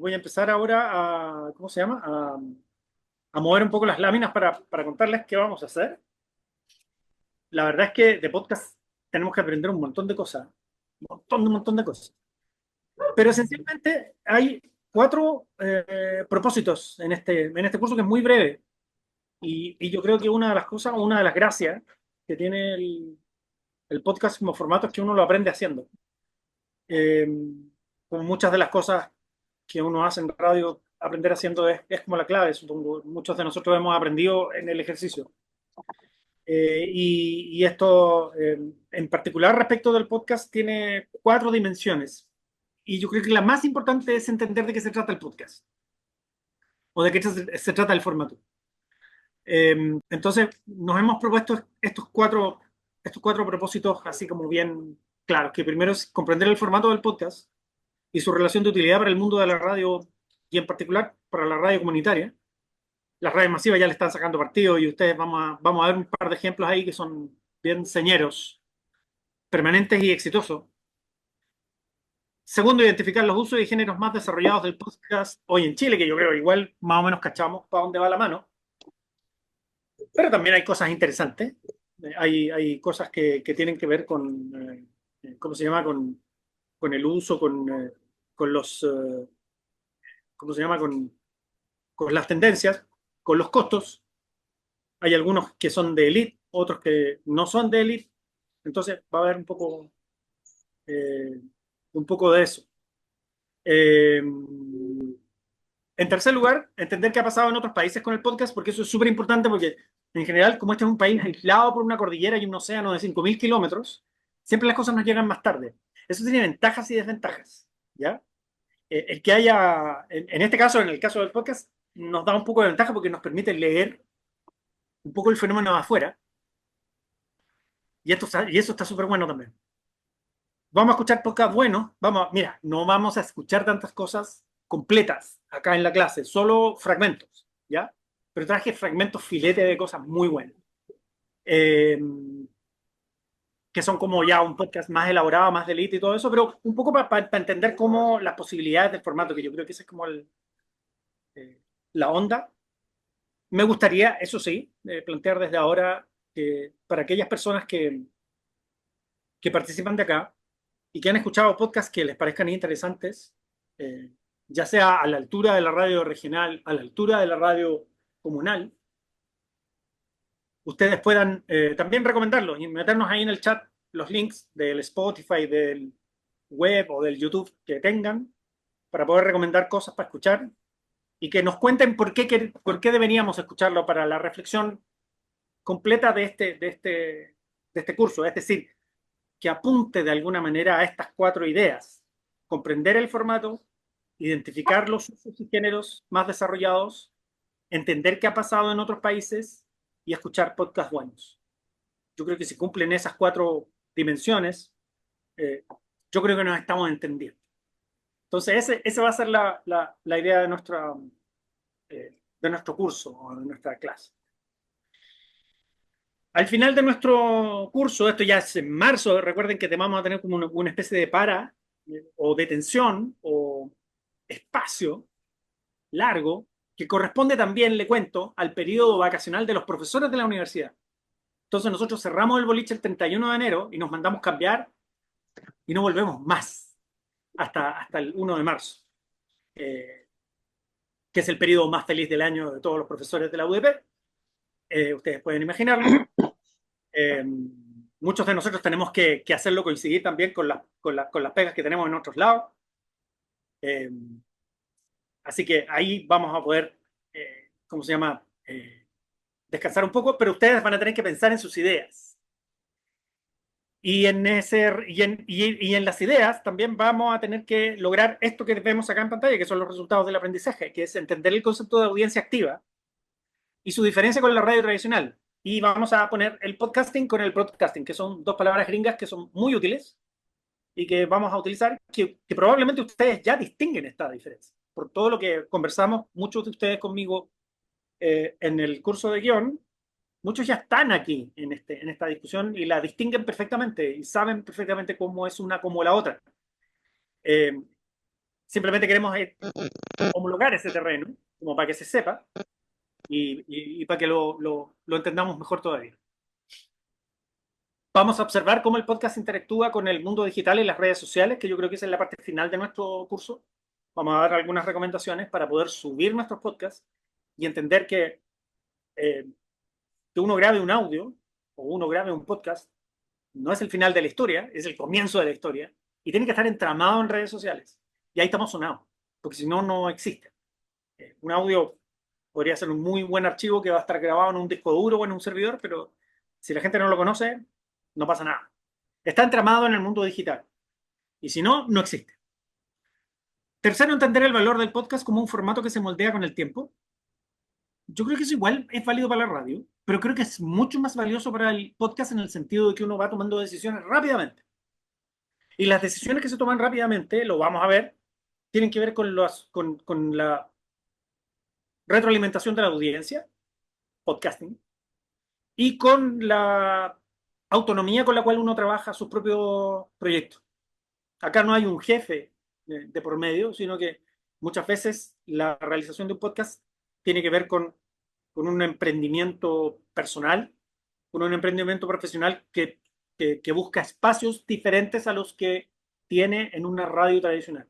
voy a empezar ahora a, ¿cómo se llama? A mover un poco las láminas para contarles qué vamos a hacer. La verdad es que de podcast tenemos que aprender un montón de cosas, un montón de cosas. Pero esencialmente hay cuatro propósitos en este curso que es muy breve. Y yo creo que una de las cosas, una de las gracias que tiene el podcast como formato es que uno lo aprende haciendo. Eh, Como muchas de las cosas que uno hace en radio, aprender haciendo es como la clave, supongo. Muchos de nosotros hemos aprendido en el ejercicio. Y esto, en particular respecto del podcast, tiene cuatro dimensiones. Y yo creo que la más importante es entender de qué se trata el podcast o de qué se trata el formato. Entonces, nos hemos propuesto estos cuatro propósitos así como bien claros, que primero es comprender el formato del podcast y su relación de utilidad para el mundo de la radio y en particular para la radio comunitaria. Las radios masivas ya le están sacando partido y ustedes vamos a ver un par de ejemplos ahí que son bien señeros, permanentes y exitosos. Segundo, identificar los usos y géneros más desarrollados del podcast hoy en Chile, que yo creo igual más o menos cachamos para dónde va la mano. Pero también hay cosas interesantes. Hay cosas que tienen que ver con, ¿cómo se llama? Con el uso, con los, ¿cómo se llama? Con las tendencias, con los costos. Hay algunos que son de élite, otros que no son de élite. Entonces va a haber un poco de eso. Eh, en tercer lugar, entender qué ha pasado en otros países con el podcast, porque eso es súper importante, porque en general, como este es un país aislado por una cordillera y un océano de 5.000 kilómetros, siempre las cosas nos llegan más tarde. Eso tiene ventajas y desventajas, ¿ya? El que haya, en este caso, en el caso del podcast, nos da un poco de ventaja porque nos permite leer un poco el fenómeno de afuera, y eso está súper bueno también. Vamos a escuchar podcast buenos, mira, no vamos a escuchar tantas cosas completas acá en la clase, solo fragmentos, ¿ya? Pero traje fragmentos filete de cosas muy buenas, eh, que son como ya un podcast más elaborado, más de élite y todo eso, pero un poco para entender cómo las posibilidades del formato, que yo creo que esa es como la onda. Me gustaría, eso sí, plantear desde ahora que para aquellas personas que participan de acá y que han escuchado podcasts que les parezcan interesantes, eh, ya sea a la altura de la radio regional, a la altura de la radio comunal, ustedes puedan también recomendarlos y meternos ahí en el chat los links del Spotify, del web o del YouTube que tengan para poder recomendar cosas para escuchar y que nos cuenten por qué deberíamos escucharlo para la reflexión completa de este curso. Es decir, que apunte de alguna manera a estas cuatro ideas. Comprender el formato, identificar los usos y géneros más desarrollados, entender qué ha pasado en otros países y escuchar podcasts buenos. Yo creo que si cumplen esas cuatro dimensiones, eh, yo creo que nos estamos entendiendo. Entonces, esa va a ser la idea de nuestro curso o de nuestra clase. Al final de nuestro curso, esto ya es en marzo, recuerden que te vamos a tener como una especie de o detención o espacio largo que corresponde también, le cuento, al periodo vacacional de los profesores de la universidad. Entonces nosotros cerramos el boliche el 31 de enero y nos mandamos cambiar y no volvemos más hasta el 1 de marzo, eh, que es el periodo más feliz del año de todos los profesores de la UDP. Ustedes pueden imaginarlo. Eh, Muchos de nosotros tenemos que hacerlo coincidir también con las pegas que tenemos en otros lados. Eh, Así que ahí vamos a poder, ¿cómo se llama? Descansar un poco, pero ustedes van a tener que pensar en sus ideas. Y en las ideas también vamos a tener que lograr esto que vemos acá en pantalla, que son los resultados del aprendizaje, que es entender el concepto de audiencia activa y su diferencia con la radio tradicional. Y vamos a poner el podcasting con el broadcasting, que son dos palabras gringas que son muy útiles y que vamos a utilizar, que probablemente ustedes ya distinguen esta diferencia. Por todo lo que conversamos, muchos de ustedes conmigo en el curso de guión, muchos ya están aquí en esta discusión y la distinguen perfectamente y saben perfectamente cómo es una como la otra. Eh, Simplemente queremos homologar ese terreno, como para que se sepa y para que lo entendamos mejor todavía. Vamos a observar cómo el podcast interactúa con el mundo digital y las redes sociales, que yo creo que esa es la parte final de nuestro curso. Vamos a dar algunas recomendaciones para poder subir nuestros podcasts y entender que uno grabe un audio o uno grabe un podcast no es el final de la historia, es el comienzo de la historia y tiene que estar entramado en redes sociales. Y ahí estamos sonados, porque si no, no existe. Un audio podría ser un muy buen archivo que va a estar grabado en un disco duro o en un servidor, pero si la gente no lo conoce, no pasa nada. Está entramado en el mundo digital. Y si no, no existe. Tercero, entender el valor del podcast como un formato que se moldea con el tiempo. Yo creo que eso igual es válido para la radio, pero creo que es mucho más valioso para el podcast en el sentido de que uno va tomando decisiones rápidamente. Y las decisiones que se toman rápidamente, lo vamos a ver, tienen que ver con la retroalimentación de la audiencia, podcasting, y con la autonomía con la cual uno trabaja sus propios proyectos. Acá no hay un jefe de por medio, sino que muchas veces la realización de un podcast tiene que ver con un emprendimiento personal, con un emprendimiento profesional que busca espacios diferentes a los que tiene en una radio tradicional.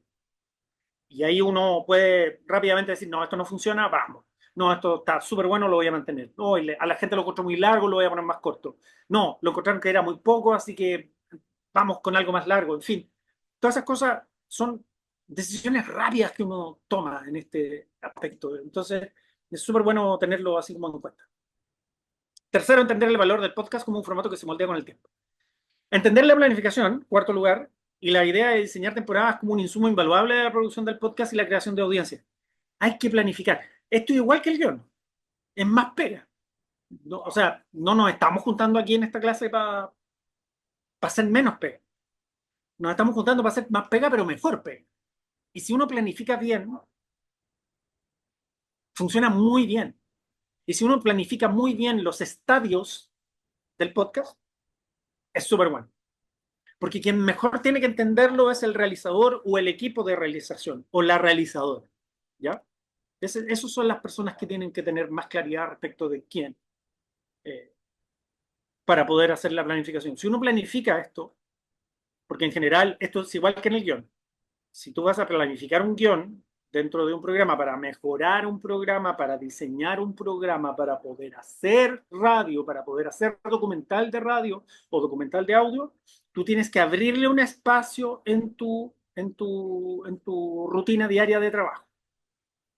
Y ahí uno puede rápidamente decir, no, esto no funciona, vamos. No, esto está súper bueno, lo voy a mantener. No, a la gente lo encontró muy largo, lo voy a poner más corto. No, lo encontraron que era muy poco, así que vamos con algo más largo. En fin, todas esas cosas son decisiones rápidas que uno toma en este aspecto. Entonces, es súper bueno tenerlo así como en cuenta. Tercero, entender el valor del podcast como un formato que se moldea con el tiempo. Entender la planificación, cuarto lugar, y la idea de diseñar temporadas como un insumo invaluable de la producción del podcast y la creación de audiencia. Hay que planificar. Esto es igual que el guión, es más pega. No, o sea, no nos estamos juntando aquí en esta clase para hacer menos pega. Nos estamos juntando para hacer más pega, pero mejor pega. Y si uno planifica bien, funciona muy bien. Y si uno planifica muy bien los estadios del podcast, es súper bueno. Porque quien mejor tiene que entenderlo es el realizador o el equipo de realización o la realizadora. ¿Ya? Esas son las personas que tienen que tener más claridad respecto de quién eh, para poder hacer la planificación. Si uno planifica esto, porque en general esto es igual que en el guión, si tú vas a planificar un guión dentro de un programa para mejorar un programa, para diseñar un programa, para poder hacer radio, para poder hacer documental de radio o documental de audio, tú tienes que abrirle un espacio en tu rutina diaria de trabajo.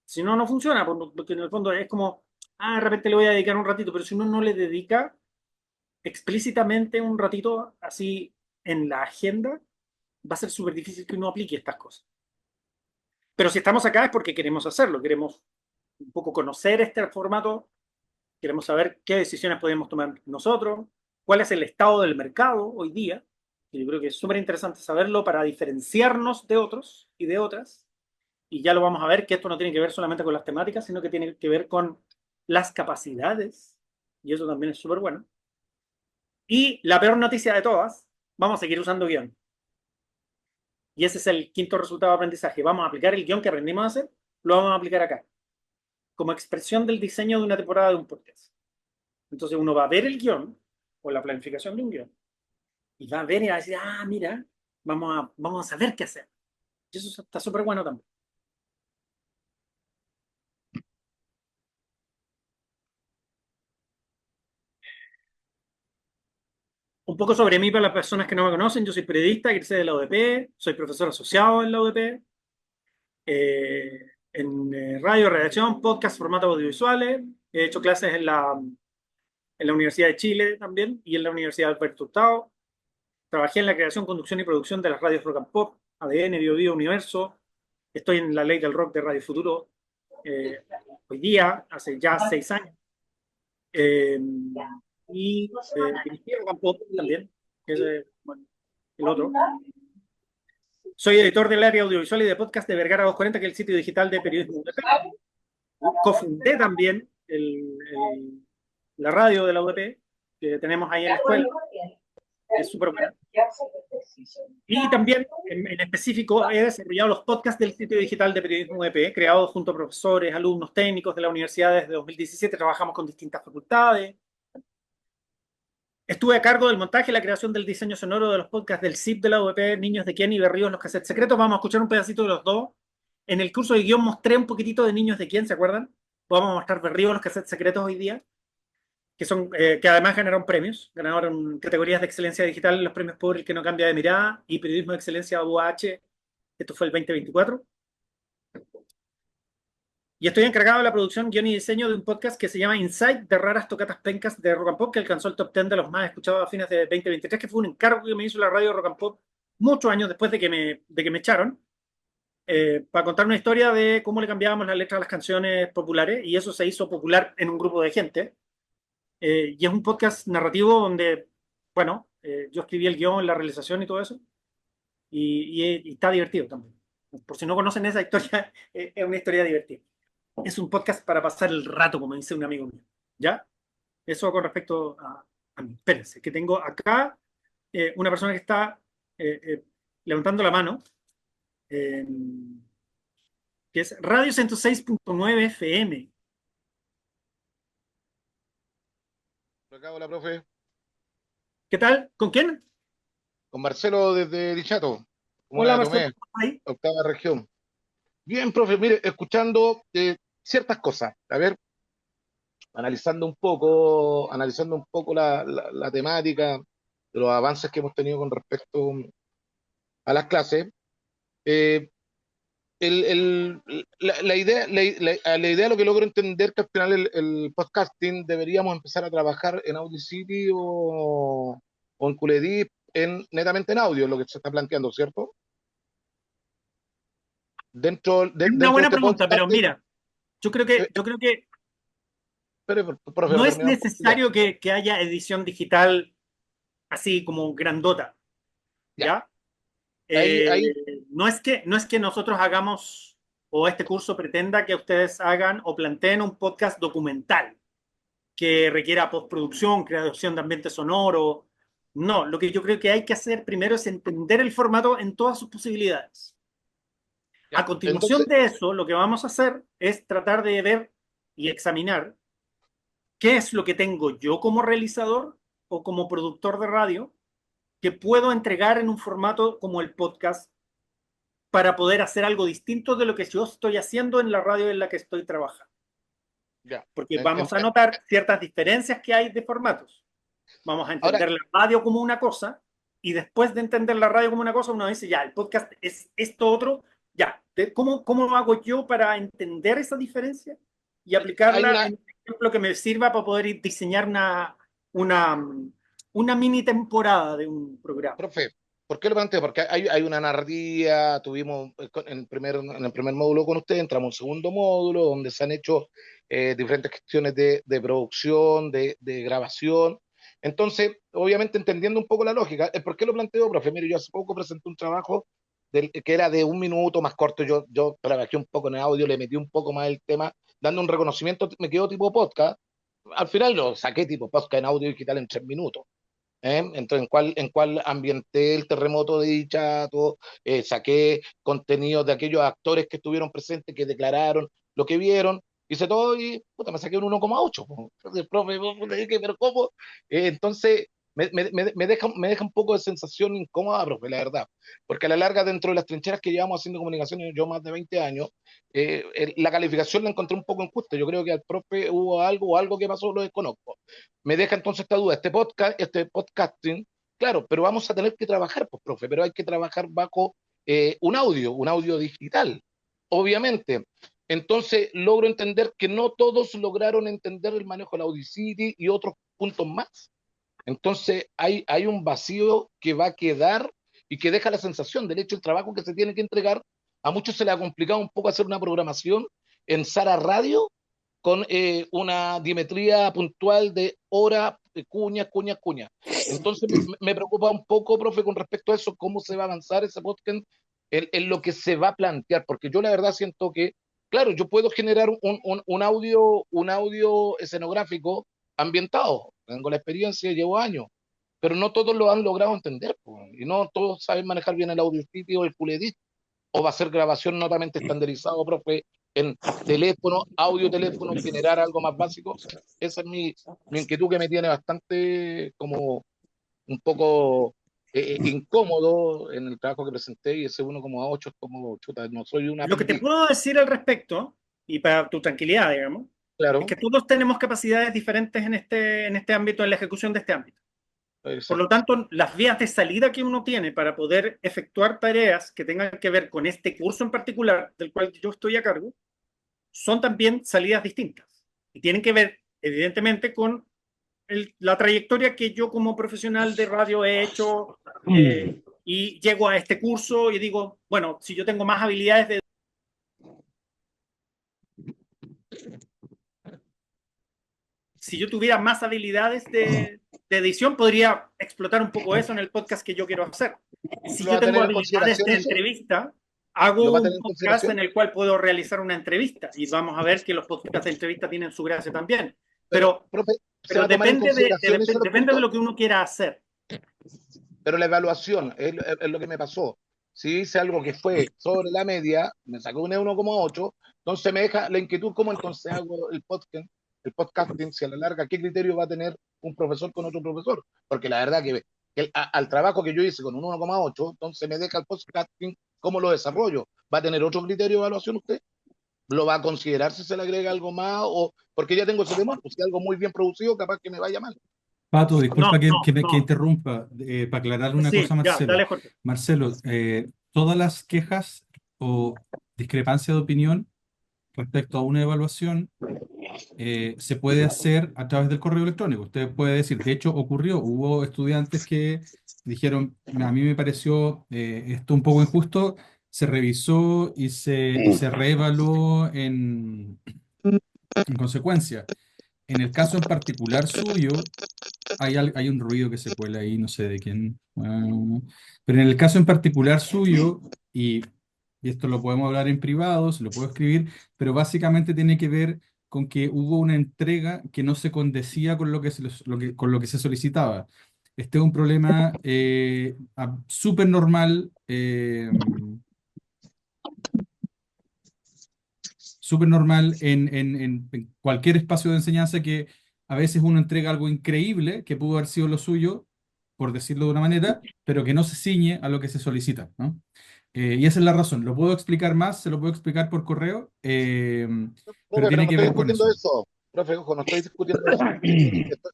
Si no, no funciona, porque en el fondo es como, de repente le voy a dedicar un ratito, pero si uno no le dedica explícitamente un ratito así en la agenda, va a ser súper difícil que uno aplique estas cosas. Pero si estamos acá es porque queremos hacerlo, queremos un poco conocer este formato, queremos saber qué decisiones podemos tomar nosotros, cuál es el estado del mercado hoy día, que yo creo que es súper interesante saberlo para diferenciarnos de otros y de otras, y ya lo vamos a ver que esto no tiene que ver solamente con las temáticas, sino que tiene que ver con las capacidades, y eso también es súper bueno. Y la peor noticia de todas, vamos a seguir usando guión. Y ese es el quinto resultado de aprendizaje. Vamos a aplicar el guión que aprendimos a hacer, lo vamos a aplicar acá, como expresión del diseño de una temporada de un podcast. Entonces uno va a ver el guión o la planificación de un guión y va a ver y va a decir, mira, vamos a saber qué hacer. Y eso está súper bueno también. Un poco sobre mí para las personas que no me conocen. Yo soy periodista, egresé de la UDP, soy profesor asociado en la UDP, en radio, redacción, podcast, formatos audiovisuales. He hecho clases en la Universidad de Chile también y en la Universidad de Alberto Hurtado. Trabajé en la creación, conducción y producción de las radios Rock and Pop, ADN, Bio Bio, Universo. Estoy en la Ley del Rock de Radio Futuro hoy día, hace ya 6 años. Eh, y dirigí Rock and Pop también, que es bueno, el otro. Soy editor del área audiovisual y de podcast de Vergara 240, que es el sitio digital de periodismo UDP. Cofundé también la radio de la UDP, que tenemos ahí en la escuela. es súper buena. Y también, en específico, he desarrollado los podcasts del sitio digital de Periodismo UEP, creados junto a profesores, alumnos técnicos de la universidad desde 2017. Trabajamos con distintas facultades. Estuve a cargo del montaje y la creación del diseño sonoro de los podcasts del SIP de la UEP, Niños de Quién y Berríos, Los Cassettes Secretos. Vamos a escuchar un pedacito de los dos. En el curso de guión mostré un poquitito de Niños de Quién, ¿se acuerdan? Vamos a mostrar Berríos, Los Cassettes Secretos hoy día, que además ganaron premios. Ganaron categorías de excelencia digital, los premios por El que no cambia de mirada y periodismo de excelencia UH. Esto fue el 2024. Y estoy encargado de la producción, guión y diseño de un podcast que se llama Insight, de raras tocatas pencas de Rock and Pop, que alcanzó el top 10 de los más escuchados a fines de 2023, que fue un encargo que me hizo la radio Rock and Pop muchos años después de que me echaron, para contar una historia de cómo le cambiábamos la letra a las canciones populares, y eso se hizo popular en un grupo de gente. Y es un podcast narrativo donde, bueno, yo escribí el guión, la realización y todo eso, y está divertido también. Por si no conocen esa historia, es una historia divertida. Es un podcast para pasar el rato, como dice un amigo mío. ¿Ya? Eso con respecto a mí. Espérense, que tengo acá una persona que está levantando la mano, eh, que es Radio 106.9 FM. Por acá, hola, profe. ¿Qué tal? ¿Con quién? Con Marcelo desde Dichato, comuna Hola, de Marcelo. Tomé, ¿Cómo estás ahí? octava región. Bien, profe, mire, escuchando ciertas cosas. A ver, analizando un poco la temática de los avances que hemos tenido con respecto a las clases. eh, la idea, lo que logro entender, que al final el podcasting deberíamos empezar a trabajar en Audacity o en QLED, netamente en audio, lo que se está planteando, ¿cierto? Es una Dentro de buena este pregunta, podcast, pero mira, yo creo eh, que, yo creo que profe, no para es terminar un poco la idea. necesario que haya edición digital así como grandota, Ya, ¿ya? ahí, Eh, ahí, no es que nosotros hagamos o este curso pretenda que ustedes hagan o planteen un podcast documental que requiera postproducción, creación de ambiente sonoro. No, lo que yo creo que hay que hacer primero es entender el formato en todas sus posibilidades. A ya. continuación Entonces, de eso, lo que vamos a hacer es tratar de ver y examinar qué es lo que tengo yo como realizador o como productor de radio que puedo entregar en un formato como el podcast para poder hacer algo distinto de lo que yo estoy haciendo en la radio en la que estoy trabajando. ya. Porque En- vamos en- a notar ciertas diferencias que hay de formatos. Vamos a ahora, entender la radio como una cosa y después de entender la radio como una cosa, uno dice, ya, el podcast es esto otro, ya, ¿cómo hago yo para entender esa diferencia y hay aplicarla una, en un ejemplo que me sirva para poder diseñar una, una mini temporada de un programa? profe, ¿por qué lo planteo? Porque hay una narrativa, tuvimos en el primer módulo con usted, entramos en un segundo módulo donde se han hecho diferentes cuestiones de producción, de grabación. Entonces, obviamente entendiendo un poco la lógica, ¿por qué lo planteo, profe? Mire, yo hace poco presenté un trabajo que era de 1 minuto más corto. Yo trabajé un poco en el audio, le metí un poco más el tema, dando un reconocimiento, me quedó tipo podcast. Al final lo saqué tipo podcast en audio digital en 3 minutos. Entonces, en cuál ambienté el terremoto de Dichato, saqué contenidos de aquellos actores que estuvieron presentes, que declararon lo que vieron, hice todo y puta, me saqué un 1,8. Po. El profe, puta, dije, pero ¿cómo? Entonces, me deja un poco de sensación incómoda, profe, la verdad, porque a la larga, dentro de las trincheras que llevamos haciendo comunicaciones, yo más de 20 años, la calificación la encontré un poco injusta. Yo creo que al profe hubo algo que pasó, lo desconozco. Me deja entonces esta duda, este podcasting, claro, pero vamos a tener que trabajar, pues, profe, pero hay que trabajar bajo un audio digital, obviamente. Entonces logro entender que no todos lograron entender el manejo de la Audacity y otros puntos más. Entonces hay un vacío que va a quedar y que deja la sensación. Del hecho, el trabajo que se tiene que entregar, a muchos se le ha complicado un poco hacer una programación en Sara Radio con una dimetría puntual de hora, cuña, cuña, cuña. Entonces me preocupa un poco, profe, con respecto a eso, cómo se va a avanzar ese podcast en lo que se va a plantear, porque yo la verdad siento que, claro, yo puedo generar un audio escenográfico ambientado, tengo la experiencia, llevo años, pero no todos lo han logrado entender, po, y no todos saben manejar bien el Audacity o el Full Edit, o va a ser grabación notamente estandarizado, profe, en teléfono, audio teléfono, generar algo más básico. Esa es mi inquietud que me tiene bastante como un poco incómodo en el trabajo que presenté, y ese 1,8 es como, chuta, no soy un Lo que te aprendiz, puedo decir al respecto, y para tu tranquilidad, digamos, es claro, que todos tenemos capacidades diferentes en este ámbito, en la ejecución de este ámbito. Por lo exacto. tanto, las vías de salida que uno tiene para poder efectuar tareas que tengan que ver con este curso en particular, del cual yo estoy a cargo, son también salidas distintas. Y tienen que ver, evidentemente, con la trayectoria que yo como profesional de radio he hecho, y llego a este curso y digo, bueno, si yo tengo más habilidades de... Si yo tuviera más habilidades de edición, podría explotar un poco eso en el podcast que yo quiero hacer. Si ¿Lo yo va a tengo tener en habilidades consideración de eso? entrevista, ¿Lo hago va a un tener en podcast en consideración? el cual puedo realizar una entrevista y vamos a ver que los podcasts de entrevista tienen su gracia también. Pero, Pero, profe, ¿se va pero a tomar en consideración eso en los depende de puntos? lo que uno quiera hacer. Pero la evaluación es lo que me pasó. Si hice algo que fue sobre la media, me sacó un 1,8, entonces me deja la inquietud cómo entonces hago el podcasting, si a la larga, qué criterio va a tener un profesor con otro profesor. Porque la verdad que al trabajo que yo hice con un 1,8, entonces me deja el podcasting, cómo lo desarrollo. ¿Va a tener otro criterio de evaluación usted? ¿Lo va a considerar si se le agrega algo más? O porque ya tengo ese temor, pues si algo muy bien producido, capaz que me vaya mal. Pato, No, disculpa que no. interrumpa, para aclararle una cosa Sí, a ya, Marcelo. dale, Jorge. Marcelo, todas las quejas o discrepancia de opinión respecto a una evaluación se puede hacer a través del correo electrónico. Usted puede decir, de hecho ocurrió, hubo estudiantes que dijeron, a mí me pareció esto un poco injusto, se revisó y se reevaluó en consecuencia. En el caso en particular suyo, hay un ruido que se cuela ahí, no sé de quién. Pero en el caso en particular suyo, y esto lo podemos hablar en privado, se lo puedo escribir, pero básicamente tiene que ver con que hubo una entrega que no se condecía con lo que con lo que se solicitaba. Este es un problema súper normal. Súper normal en cualquier espacio de enseñanza, que a veces uno entrega algo increíble que pudo haber sido lo suyo, por decirlo de una manera, pero que no se ciñe a lo que se solicita, ¿no? Y esa es la razón. Lo puedo explicar más, se lo puedo explicar por correo, pero Profe, pero tiene no que estoy ver con discutiendo eso. eso. Profe, ojo, no estoy discutiendo eso.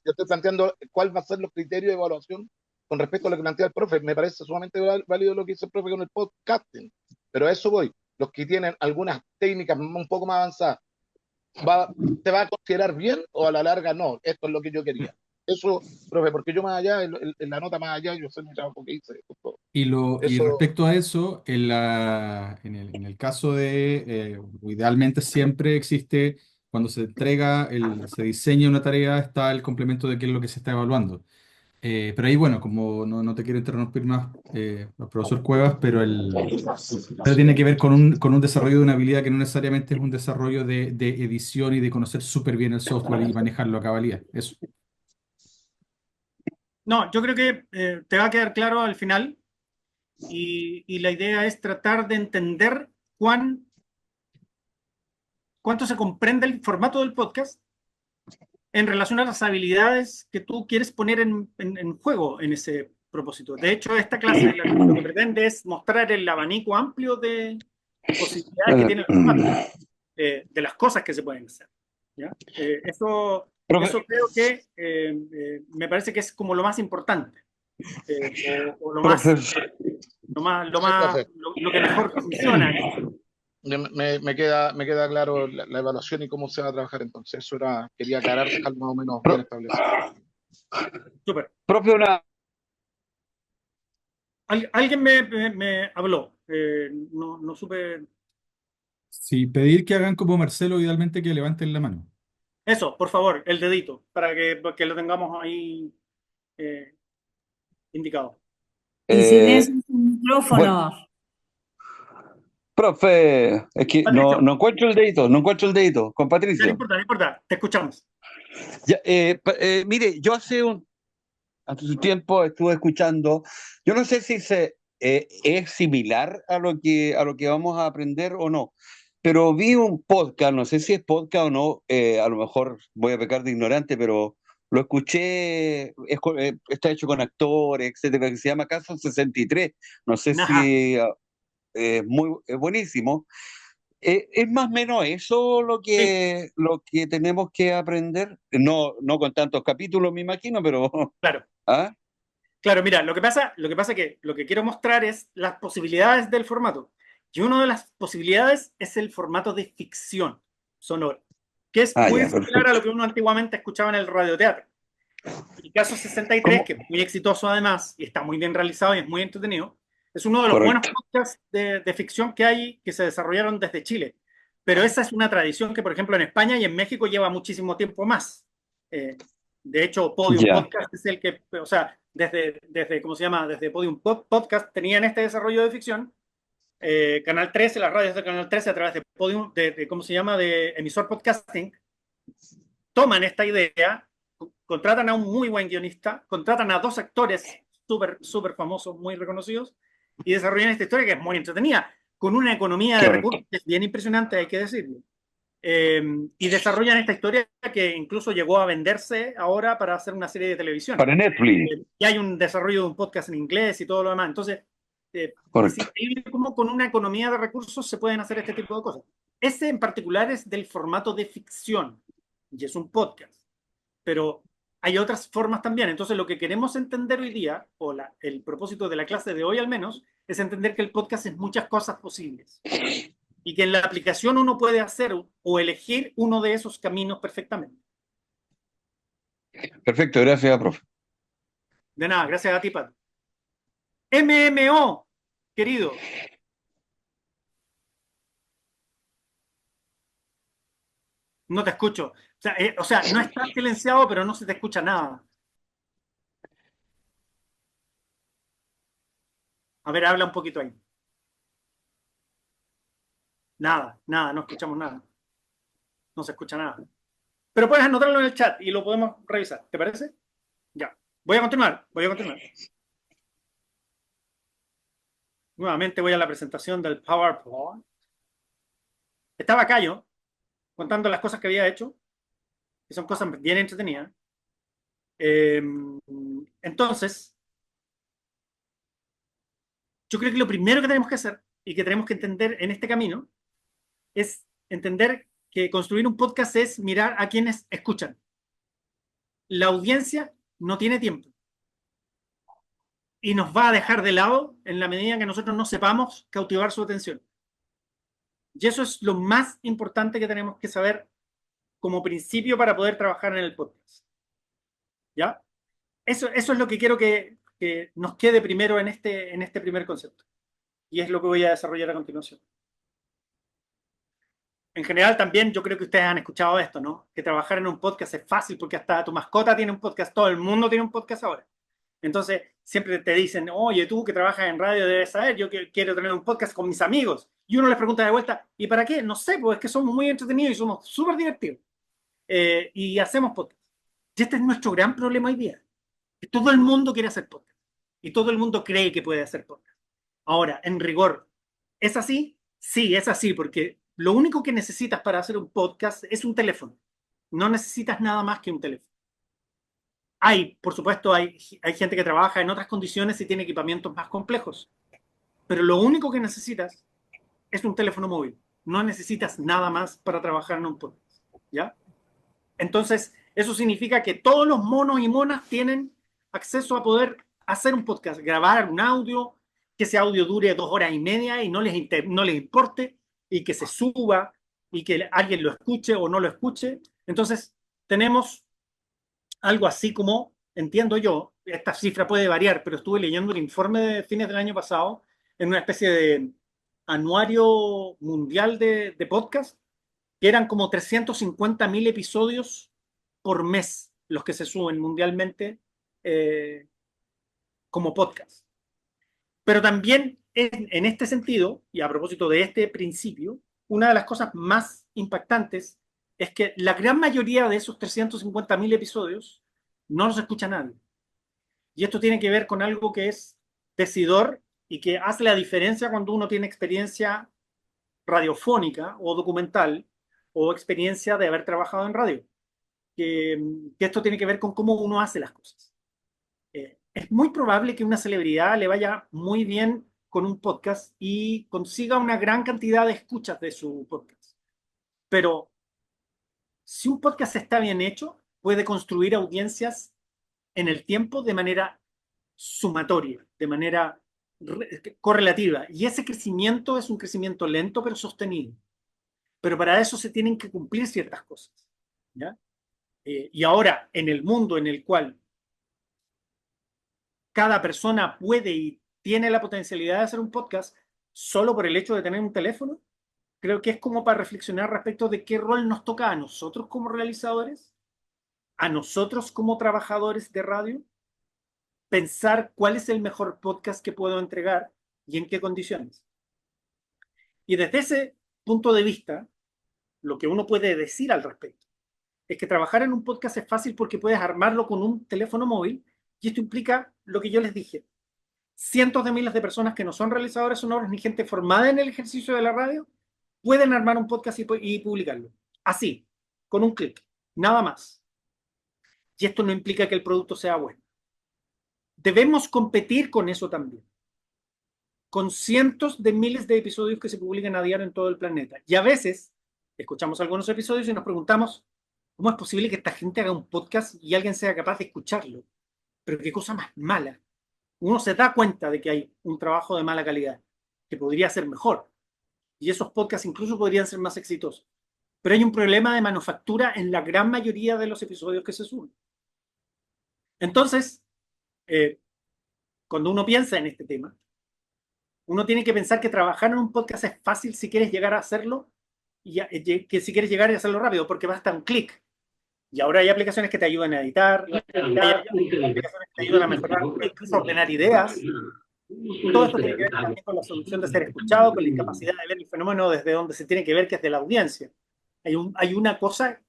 Yo estoy planteando cuál va a ser los criterios de evaluación con respecto a lo que plantea el profe. Me parece sumamente válido lo que dice el profe con el podcasting, pero a eso voy. Los que tienen algunas técnicas un poco más avanzadas, ¿va, ¿se va a considerar bien o a la larga no? Esto es lo que yo quería. Eso, profe, porque yo más allá, en la nota más allá, yo sé mi trabajo que hice. Y Eso, respecto a eso, en el caso idealmente siempre existe, cuando se entrega, se diseña una tarea, está el complemento de qué es lo que se está evaluando. Pero ahí, bueno, como no te quiero interrumpir más, profesor Cuevas, pero tiene que ver con un desarrollo de una habilidad que no necesariamente es un desarrollo de edición y de conocer súper bien el software y manejarlo a cabalidad. Eso. No, yo creo que te va a quedar claro al final y la idea es tratar de entender cuánto se comprende el formato del podcast en relación a las habilidades que tú quieres poner en juego en ese propósito. De hecho, esta clase lo que pretende es mostrar el abanico amplio de posibilidades que tiene el formato, de las cosas que se pueden hacer. ¿Ya? Eso Profe, creo que me parece que es como lo más importante, o profe, sí, profe. lo que mejor funciona en esto. Me queda claro la evaluación y cómo se va a trabajar entonces. Eso era, quería aclarar, dejarlo más o menos bien pro- establecido. Súper. profe, una, Alguien me habló, no supe. Sí, pedir que hagan como Marcelo, idealmente que levanten la mano. Eso, por favor, el dedito, para que lo tengamos ahí eh, indicado. Y eh, silencio en su bueno, micrófono. profe, es que Patricio, no encuentro el dedito, no encuentro el dedito, con ya no Patricio. importa, no importa, te escuchamos. Ya, mire, yo hace hace su tiempo estuve escuchando, yo no sé si es similar a lo que vamos a aprender o no, pero vi un podcast, no sé si es podcast o no, a lo mejor voy a pecar de ignorante, pero lo escuché, está hecho con actores, etcétera, que se llama Caso 63, no sé Ajá. si es buenísimo. ¿Es más o menos eso Sí, lo que tenemos que aprender? No, no con tantos capítulos, me imagino, pero claro. ¿ah? Claro, mira, lo que pasa es que lo que quiero mostrar es las posibilidades del formato. Y una de las posibilidades es el formato de ficción sonora, que es Ah, muy ya, similar a lo perfecto. que uno antiguamente escuchaba en el radioteatro. El caso 63, ¿Cómo? que es muy exitoso además, y está muy bien realizado y es muy entretenido, es uno de los buenos Correcto. podcasts de ficción que hay, que se desarrollaron desde Chile. Pero esa es una tradición que, por ejemplo, en España y en México lleva muchísimo tiempo más. Eh, de hecho, Podium Ya, Podcast es el que, o sea, desde ¿cómo se llama? Desde Podium Podcast tenían este desarrollo de ficción. Canal 13, las radios de Canal 13 a través de Podium, ¿cómo se llama? De emisor podcasting, toman esta idea, contratan a un muy buen guionista, contratan a dos actores súper famosos, muy reconocidos, y desarrollan esta historia que es muy entretenida, con una economía de correcto. recursos que es bien impresionante, hay que decirlo. Eh, y desarrollan esta historia que incluso llegó a venderse ahora para hacer una serie de televisión. Para Netflix, Y hay un desarrollo de un podcast en inglés y todo lo demás. Entonces, es correcto. increíble cómo con una economía de recursos se pueden hacer este tipo de cosas. Ese en particular es del formato de ficción y es un podcast, pero hay otras formas también. Entonces, lo que queremos entender hoy día, o el propósito de la clase de hoy al menos, es entender que el podcast es muchas cosas posibles y que en la aplicación uno puede hacer o elegir uno de esos caminos perfectamente. Perfecto, gracias, profe. De nada, gracias a ti, Pat. MMO, querido, no te escucho. O sea, no estás silenciado, pero no se te escucha nada. A ver, habla un poquito ahí. Nada, nada, no escuchamos nada. No se escucha nada. Pero puedes anotarlo en el chat y lo podemos revisar. ¿Te parece? Ya. Voy a continuar. Nuevamente voy a la presentación del PowerPoint. Estaba acá yo, contando las cosas que había hecho, que son cosas bien entretenidas. Eh, entonces, yo creo que lo primero que tenemos que hacer y que tenemos que entender en este camino es entender que construir un podcast es mirar a quienes escuchan. La audiencia no tiene tiempo y nos va a dejar de lado en la medida en que nosotros no sepamos cautivar su atención. Y eso es lo más importante que tenemos que saber como principio para poder trabajar en el podcast. ¿Ya? Eso es lo que quiero que nos quede primero en este primer concepto. Y es lo que voy a desarrollar a continuación. En general también yo creo que ustedes han escuchado esto, ¿no? Que trabajar en un podcast es fácil porque hasta tu mascota tiene un podcast, todo el mundo tiene un podcast ahora. Entonces siempre te dicen, oye, tú que trabajas en radio debes saber, yo quiero tener un podcast con mis amigos. Y uno les pregunta de vuelta, ¿y para qué? No sé, pues es que somos muy entretenidos y somos súper divertidos. Y hacemos podcast. Y este es nuestro gran problema hoy día. Que todo el mundo quiere hacer podcast. Y todo el mundo cree que puede hacer podcast. Ahora, en rigor, ¿es así? Sí, es así, porque lo único que necesitas para hacer un podcast es un teléfono. No necesitas nada más que un teléfono. Por supuesto, hay gente que trabaja en otras condiciones y tiene equipamientos más complejos, pero lo único que necesitas es un teléfono móvil. No necesitas nada más para trabajar en un podcast, ¿ya? Entonces, eso significa que todos los monos y monas tienen acceso a poder hacer un podcast, grabar un audio, que ese audio dure 2 horas y media y no les importe, y que se suba y que alguien lo escuche o no lo escuche. Entonces, tenemos algo así como, entiendo yo, esta cifra puede variar, pero estuve leyendo el informe de fines del año pasado en una especie de anuario mundial de podcast, que eran como 350.000 episodios por mes los que se suben mundialmente eh, como podcast. Pero también en este sentido, y a propósito de este principio, una de las cosas más impactantes es que la gran mayoría de esos 350.000 episodios no los escucha nadie. Y esto tiene que ver con algo que es decidor y que hace la diferencia cuando uno tiene experiencia radiofónica o documental o experiencia de haber trabajado en radio. Que esto tiene que ver con cómo uno hace las cosas. Es muy probable que una celebridad le vaya muy bien con un podcast y consiga una gran cantidad de escuchas de su podcast. Pero si un podcast está bien hecho, puede construir audiencias en el tiempo de manera sumatoria, de manera correlativa. Y ese crecimiento es un crecimiento lento pero sostenido. Pero para eso se tienen que cumplir ciertas cosas. ¿Ya? Y ahora, en el mundo en el cual cada persona puede y tiene la potencialidad de hacer un podcast solo por el hecho de tener un teléfono, creo que es como para reflexionar respecto de qué rol nos toca a nosotros como realizadores, a nosotros como trabajadores de radio, pensar cuál es el mejor podcast que puedo entregar y en qué condiciones. Y desde ese punto de vista, lo que uno puede decir al respecto es que trabajar en un podcast es fácil porque puedes armarlo con un teléfono móvil y esto implica lo que yo les dije. Cientos de miles de personas que no son realizadores sonoros ni gente formada en el ejercicio de la radio pueden armar un podcast y publicarlo. Así, con un clic, nada más. Y esto no implica que el producto sea bueno. Debemos competir con eso también. Con cientos de miles de episodios que se publican a diario en todo el planeta. Y a veces escuchamos algunos episodios y nos preguntamos, ¿cómo es posible que esta gente haga un podcast y alguien sea capaz de escucharlo? Pero qué cosa más mala. Uno se da cuenta de que hay un trabajo de mala calidad, que podría ser mejor. Y esos podcasts incluso podrían ser más exitosos. Pero hay un problema de manufactura en la gran mayoría de los episodios que se suben. Entonces, cuando uno piensa en este tema, uno tiene que pensar que trabajar en un podcast es fácil si quieres llegar a hacerlo y que si quieres llegar a hacerlo rápido, porque basta un clic. Y ahora hay aplicaciones que te ayudan a editar, hay aplicaciones que te ayudan a mejorar, incluso a ordenar ideas. Todo esto tiene que ver también con la solución de ser escuchado, con la incapacidad de ver el fenómeno desde donde se tiene que ver, que es de la audiencia. Hay una cosa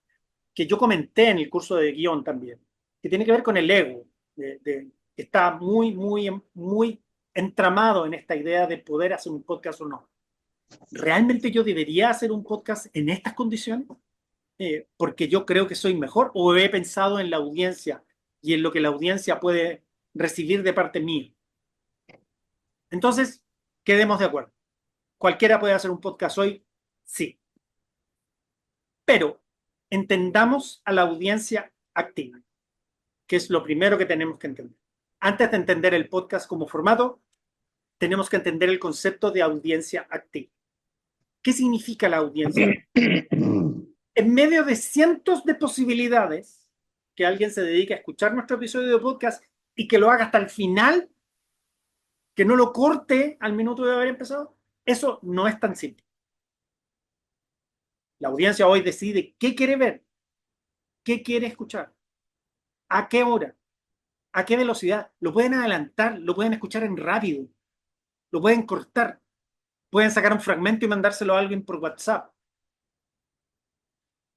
que yo comenté en el curso de guión también, que tiene que ver con el ego, que está muy entramado en esta idea de poder hacer un podcast o no. ¿Realmente yo debería hacer un podcast en estas condiciones? Porque yo creo que soy mejor, o he pensado en la audiencia y en lo que la audiencia puede recibir de parte mía. Entonces, quedemos de acuerdo. ¿Cualquiera puede hacer un podcast hoy? Sí. Pero entendamos a la audiencia activa, que es lo primero que tenemos que entender. Antes de entender el podcast como formato, tenemos que entender el concepto de audiencia activa. ¿Qué significa la audiencia? En medio de cientos de posibilidades que alguien se dedique a escuchar nuestro episodio de podcast y que lo haga hasta el final, que no lo corte al minuto de haber empezado, eso no es tan simple. La audiencia hoy decide qué quiere ver, qué quiere escuchar, a qué hora, a qué velocidad. Lo pueden adelantar, lo pueden escuchar en rápido, lo pueden cortar, pueden sacar un fragmento y mandárselo a alguien por WhatsApp.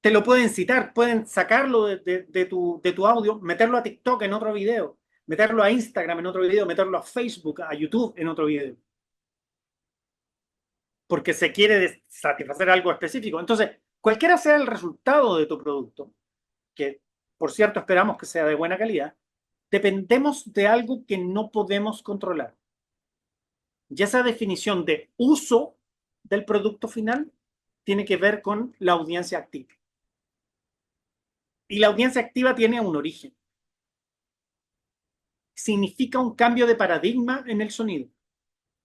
Te lo pueden citar, pueden sacarlo de tu audio, meterlo a TikTok en otro video, meterlo a Instagram en otro video, meterlo a Facebook, a YouTube en otro video. Porque se quiere satisfacer algo específico. Entonces, cualquiera sea el resultado de tu producto, que por cierto esperamos que sea de buena calidad, dependemos de algo que no podemos controlar. Y esa definición de uso del producto final tiene que ver con la audiencia activa. Y la audiencia activa tiene un origen. Significa un cambio de paradigma en el sonido.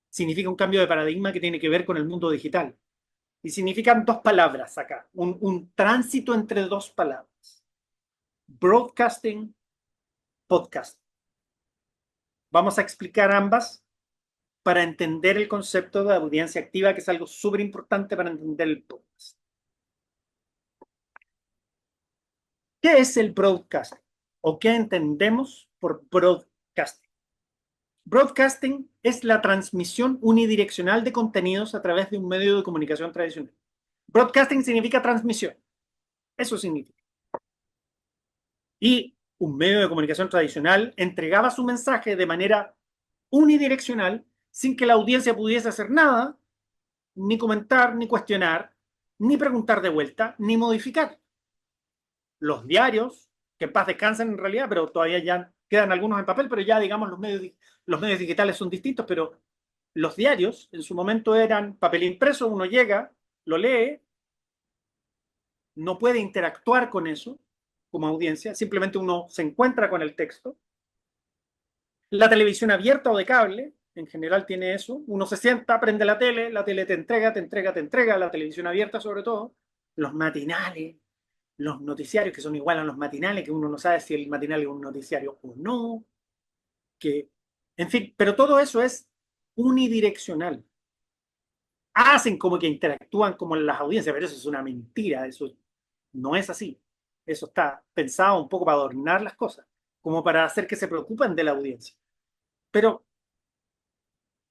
Significa un cambio de paradigma que tiene que ver con el mundo digital. Y significan dos palabras acá, un tránsito entre dos palabras. Broadcasting, podcast. Vamos a explicar ambas para entender el concepto de audiencia activa, que es algo súper importante para entender el podcast. ¿Qué es el broadcasting? ¿O qué entendemos por broadcasting? Broadcasting es la transmisión unidireccional de contenidos a través de un medio de comunicación tradicional. Broadcasting significa transmisión. Eso significa. Y un medio de comunicación tradicional entregaba su mensaje de manera unidireccional sin que la audiencia pudiese hacer nada, ni comentar, ni cuestionar, ni preguntar de vuelta, ni modificar. Los diarios, que en paz descansen en realidad, pero todavía ya quedan algunos en papel, pero ya digamos los medios digitales son distintos, pero los diarios en su momento eran papel impreso, uno llega, lo lee, no puede interactuar con eso como audiencia, simplemente uno se encuentra con el texto. La televisión abierta o de cable, en general tiene eso, uno se sienta, prende la tele te entrega, te entrega, te entrega, la televisión abierta sobre todo, los matinales, los noticiarios que son igual a los matinales, que uno no sabe si el matinal es un noticiario o no, que, en fin, pero todo eso es unidireccional. Hacen como que interactúan como en las audiencias, pero eso es una mentira, eso no es así. Eso está pensado un poco para adornar las cosas, como para hacer que se preocupen de la audiencia. Pero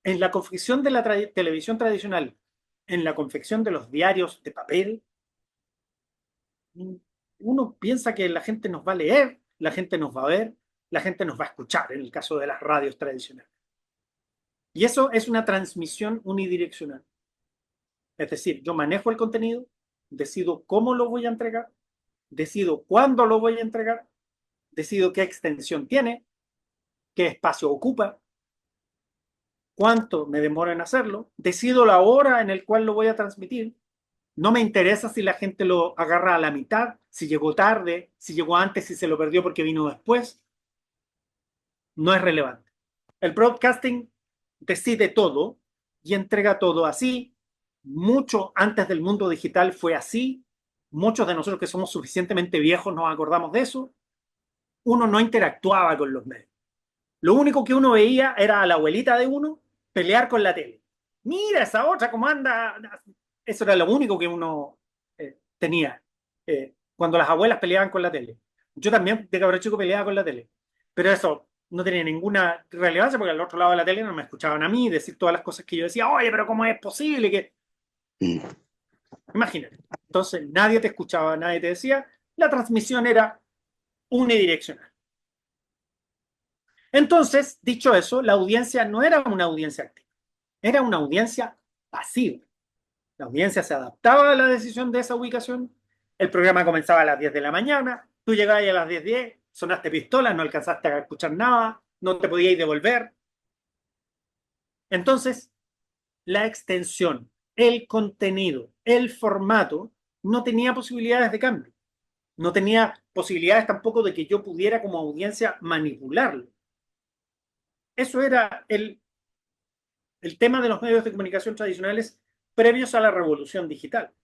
en la confección de la televisión tradicional, en la confección de los diarios de papel, uno piensa que la gente nos va a leer, la gente nos va a ver, la gente nos va a escuchar, en el caso de las radios tradicionales. Y eso es una transmisión unidireccional. Es decir, yo manejo el contenido, decido cómo lo voy a entregar, decido cuándo lo voy a entregar, decido qué extensión tiene, qué espacio ocupa, cuánto me demora en hacerlo, decido la hora en la cual lo voy a transmitir. No me interesa si la gente lo agarra a la mitad, si llegó tarde, si llegó antes, si se lo perdió porque vino después. No es relevante. El broadcasting decide todo y entrega todo así. Mucho antes del mundo digital fue así. Muchos de nosotros que somos suficientemente viejos nos acordamos de eso. Uno no interactuaba con los medios. Lo único que uno veía era a la abuelita de uno pelear con la tele. Mira esa otra, cómo anda. Eso era lo único que uno tenía cuando las abuelas peleaban con la tele. Yo también de cabrón chico peleaba con la tele. Pero eso no tenía ninguna relevancia porque al otro lado de la tele no me escuchaban a mí decir todas las cosas que yo decía. Oye, pero ¿cómo es posible que...? Imagínate. Entonces nadie te escuchaba, nadie te decía. La transmisión era unidireccional. Entonces, dicho eso, la audiencia no era una audiencia activa, era una audiencia pasiva. La audiencia se adaptaba a la decisión de esa ubicación. El programa comenzaba a las 10 de la mañana, tú llegabas a las 10:10, sonaste pistola, no alcanzaste a escuchar nada, no te podías devolver. Entonces, la extensión, el contenido, el formato, no tenía posibilidades de cambio. No tenía posibilidades tampoco de que yo pudiera como audiencia manipularlo. Eso era el tema de los medios de comunicación tradicionales previos a la revolución digital.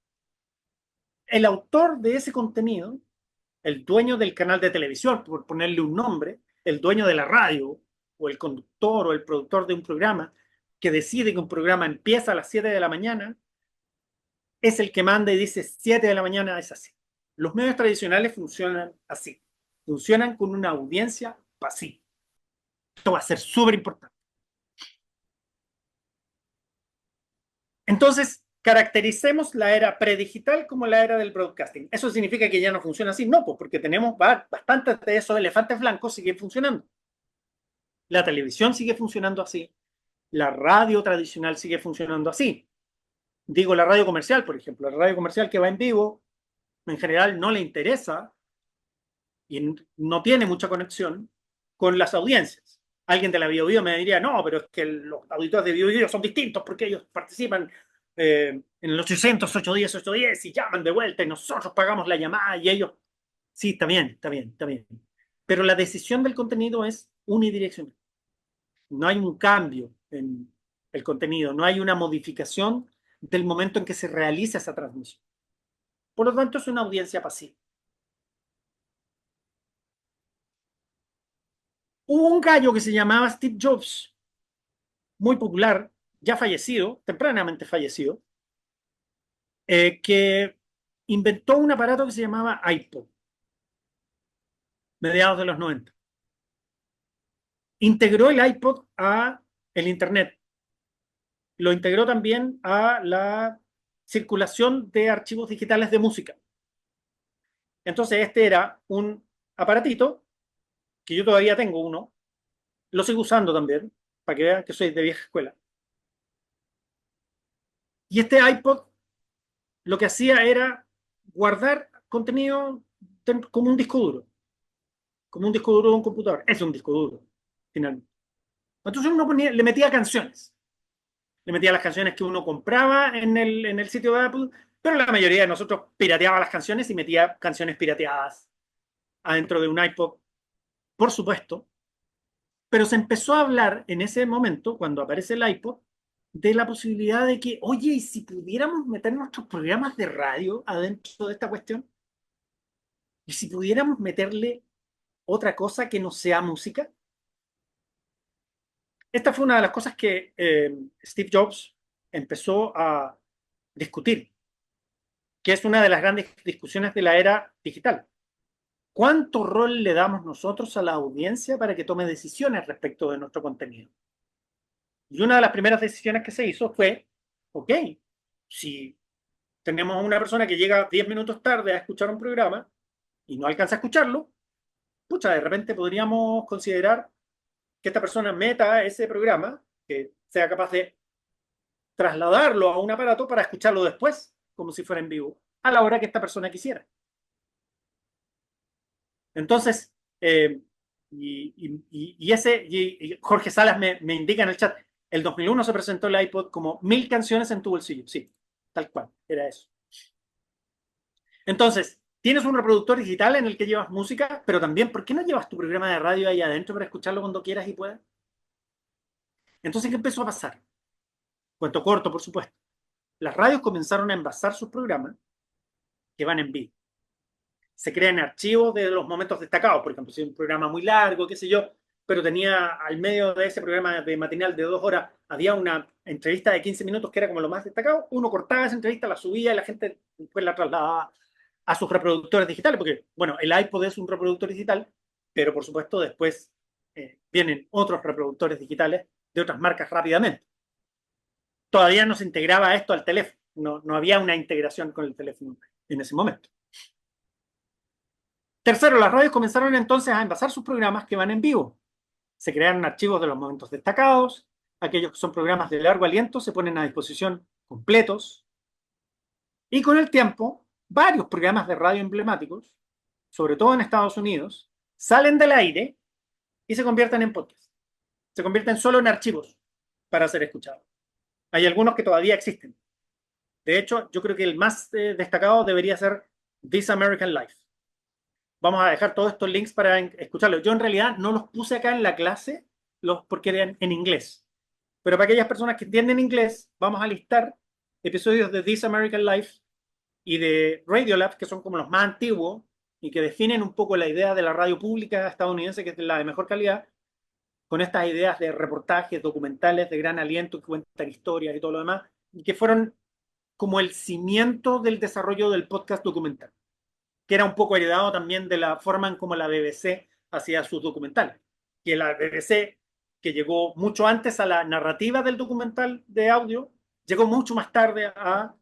El autor de ese contenido, el dueño del canal de televisión, por ponerle un nombre, el dueño de la radio, o el conductor o el productor de un programa, que decide que un programa empieza a las 7 de la mañana, es el que manda y dice 7 de la mañana es así. Los medios tradicionales funcionan así, funcionan con una audiencia pasiva. Esto va a ser súper importante. Entonces, caractericemos la era predigital como la era del broadcasting. ¿Eso significa que ya no funciona así? No, pues porque tenemos bastantes de esos elefantes blancos siguen funcionando. La televisión sigue funcionando así. La radio tradicional sigue funcionando así. Digo la radio comercial, por ejemplo. La radio comercial que va en vivo, en general no le interesa y no tiene mucha conexión con las audiencias. Alguien de la Bio Bio me diría, no, pero es que los auditores de Bio Bio son distintos porque ellos participan en el 800, 810, 810 y llaman de vuelta y nosotros pagamos la llamada y ellos... Sí, está bien, está bien, está bien. Pero la decisión del contenido es unidireccional. No hay un cambio en el contenido, no hay una modificación del momento en que se realiza esa transmisión. Por lo tanto, es una audiencia pasiva. Hubo un gallo que se llamaba Steve Jobs, muy popular, ya fallecido, tempranamente fallecido, que inventó un aparato que se llamaba iPod, mediados de los 90. Integró el iPod a el Internet. Lo integró también a la circulación de archivos digitales de música. Entonces, este era un aparatito que yo todavía tengo uno, lo sigo usando también, para que vean que soy de vieja escuela. Y este iPod lo que hacía era guardar contenido como como un disco duro de un computador. Es un disco duro, finalmente. Entonces uno le metía canciones. Le metía las canciones que uno compraba en el sitio de Apple, pero la mayoría de nosotros pirateaba las canciones y metía canciones pirateadas adentro de un iPod, por supuesto. Pero se empezó a hablar en ese momento, cuando aparece el iPod, de la posibilidad de que, oye, ¿y si pudiéramos meter nuestros programas de radio adentro de esta cuestión? ¿Y si pudiéramos meterle otra cosa que no sea música? Esta fue una de las cosas que Steve Jobs empezó a discutir, que es una de las grandes discusiones de la era digital. ¿Cuánto rol le damos nosotros a la audiencia para que tome decisiones respecto de nuestro contenido? Y una de las primeras decisiones que se hizo fue, ok, si tenemos a una persona que llega 10 minutos tarde a escuchar un programa y no alcanza a escucharlo, pucha, de repente podríamos considerar que esta persona meta ese programa, que sea capaz de trasladarlo a un aparato para escucharlo después, como si fuera en vivo, a la hora que esta persona quisiera. Entonces, y Jorge Salas me indica en el chat, el 2001 se presentó el iPod como 1000 canciones en tu bolsillo. Sí, tal cual, era eso. Entonces, tienes un reproductor digital en el que llevas música, pero también, ¿por qué no llevas tu programa de radio ahí adentro para escucharlo cuando quieras y puedas? Entonces, ¿qué empezó a pasar? Cuento corto, por supuesto. Las radios comenzaron a envasar sus programas que van en vivo. Se crean archivos de los momentos destacados, por ejemplo, si es un programa muy largo, qué sé yo, pero tenía al medio de ese programa de matinal de 2 horas, había una entrevista de 15 minutos que era como lo más destacado, uno cortaba esa entrevista, la subía y la gente después la trasladaba a sus reproductores digitales, porque, bueno, el iPod es un reproductor digital, pero por supuesto después vienen otros reproductores digitales de otras marcas rápidamente. Todavía no se integraba esto al teléfono, no había una integración con el teléfono en ese momento. Tercero, las radios comenzaron entonces a envasar sus programas que van en vivo. Se crearon archivos de los momentos destacados, aquellos que son programas de largo aliento se ponen a disposición completos, y con el tiempo, varios programas de radio emblemáticos, sobre todo en Estados Unidos, salen del aire y se convierten en podcast. Se convierten solo en archivos para ser escuchados. Hay algunos que todavía existen. De hecho, yo creo que el más destacado debería ser This American Life. Vamos a dejar todos estos links para escucharlos. Yo en realidad no los puse acá en la clase porque eran en inglés. Pero para aquellas personas que entienden inglés, vamos a listar episodios de This American Life y de Radiolab, que son como los más antiguos y que definen un poco la idea de la radio pública estadounidense, que es la de mejor calidad, con estas ideas de reportajes, documentales de gran aliento que cuentan historias y todo lo demás, y que fueron como el cimiento del desarrollo del podcast documental, que era un poco heredado también de la forma en como la BBC hacía sus documentales. Que la BBC, que llegó mucho antes a la narrativa del documental de audio, llegó mucho más tarde a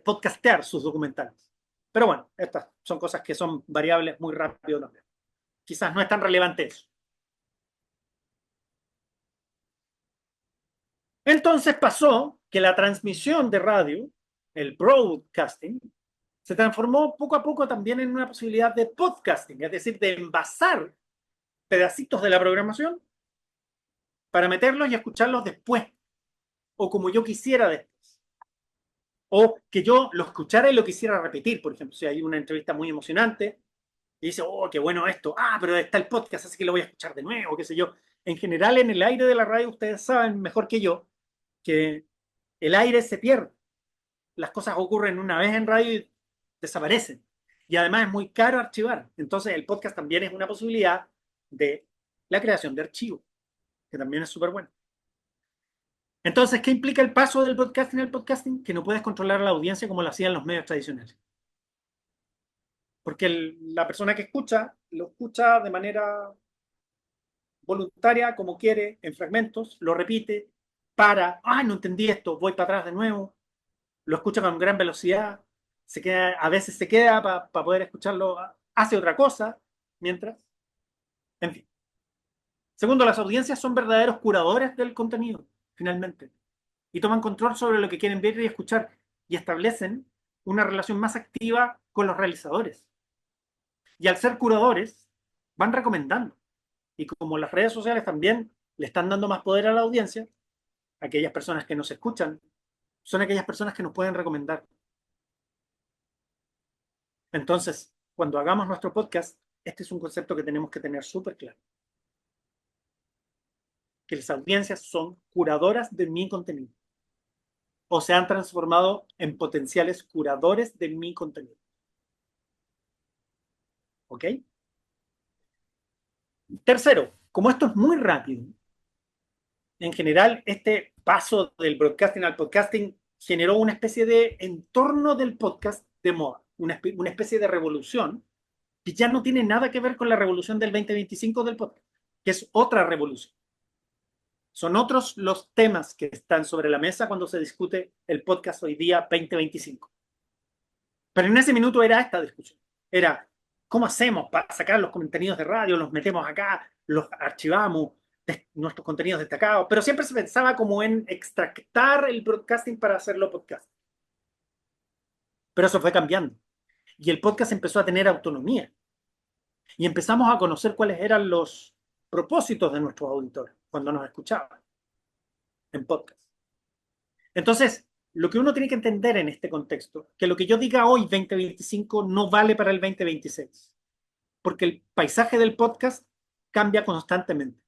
podcastear sus documentales. Pero bueno, estas son cosas que son variables muy rápido también. Quizás no es tan relevante eso. Entonces pasó que la transmisión de radio, el broadcasting, se transformó poco a poco también en una posibilidad de podcasting, es decir, de envasar pedacitos de la programación para meterlos y escucharlos después, o como yo quisiera después. O que yo lo escuchara y lo quisiera repetir, por ejemplo, si hay una entrevista muy emocionante y dice, oh, qué bueno esto, pero está el podcast, así que lo voy a escuchar de nuevo, qué sé yo. En general, en el aire de la radio, ustedes saben mejor que yo que el aire se pierde. Las cosas ocurren una vez en radio y desaparecen. Y además es muy caro archivar. Entonces el podcast también es una posibilidad de la creación de archivos, que también es súper bueno. Entonces, ¿qué implica el paso del podcasting al podcasting? Que no puedes controlar a la audiencia como lo hacían los medios tradicionales. Porque la persona que escucha, lo escucha de manera voluntaria, como quiere, en fragmentos, lo repite, no entendí esto, voy para atrás de nuevo, lo escucha con gran velocidad, a veces se queda para poder escucharlo, hace otra cosa, mientras, en fin. Segundo, las audiencias son verdaderos curadores del contenido, finalmente, y toman control sobre lo que quieren ver y escuchar, y establecen una relación más activa con los realizadores. Y al ser curadores, van recomendando. Y como las redes sociales también le están dando más poder a la audiencia, aquellas personas que nos escuchan son aquellas personas que nos pueden recomendar. Entonces, cuando hagamos nuestro podcast, este es un concepto que tenemos que tener súper claro. Que las audiencias son curadoras de mi contenido. O se han transformado en potenciales curadores de mi contenido. ¿Ok? Tercero, como esto es muy rápido, en general este paso del broadcasting al podcasting generó una especie de entorno del podcast de moda, una especie de revolución que ya no tiene nada que ver con la revolución del 2025 del podcast, que es otra revolución. Son otros los temas que están sobre la mesa cuando se discute el podcast hoy día 2025. Pero en ese minuto era esta discusión. Era, ¿cómo hacemos para sacar los contenidos de radio? Los metemos acá, los archivamos, nuestros contenidos destacados. Pero siempre se pensaba como en extractar el broadcasting para hacerlo podcast. Pero eso fue cambiando. Y el podcast empezó a tener autonomía. Y empezamos a conocer cuáles eran los propósitos de nuestros auditores cuando nos escuchaban en podcast. Entonces, lo que uno tiene que entender en este contexto, que lo que yo diga hoy 2025 no vale para el 2026, porque el paisaje del podcast cambia constantemente.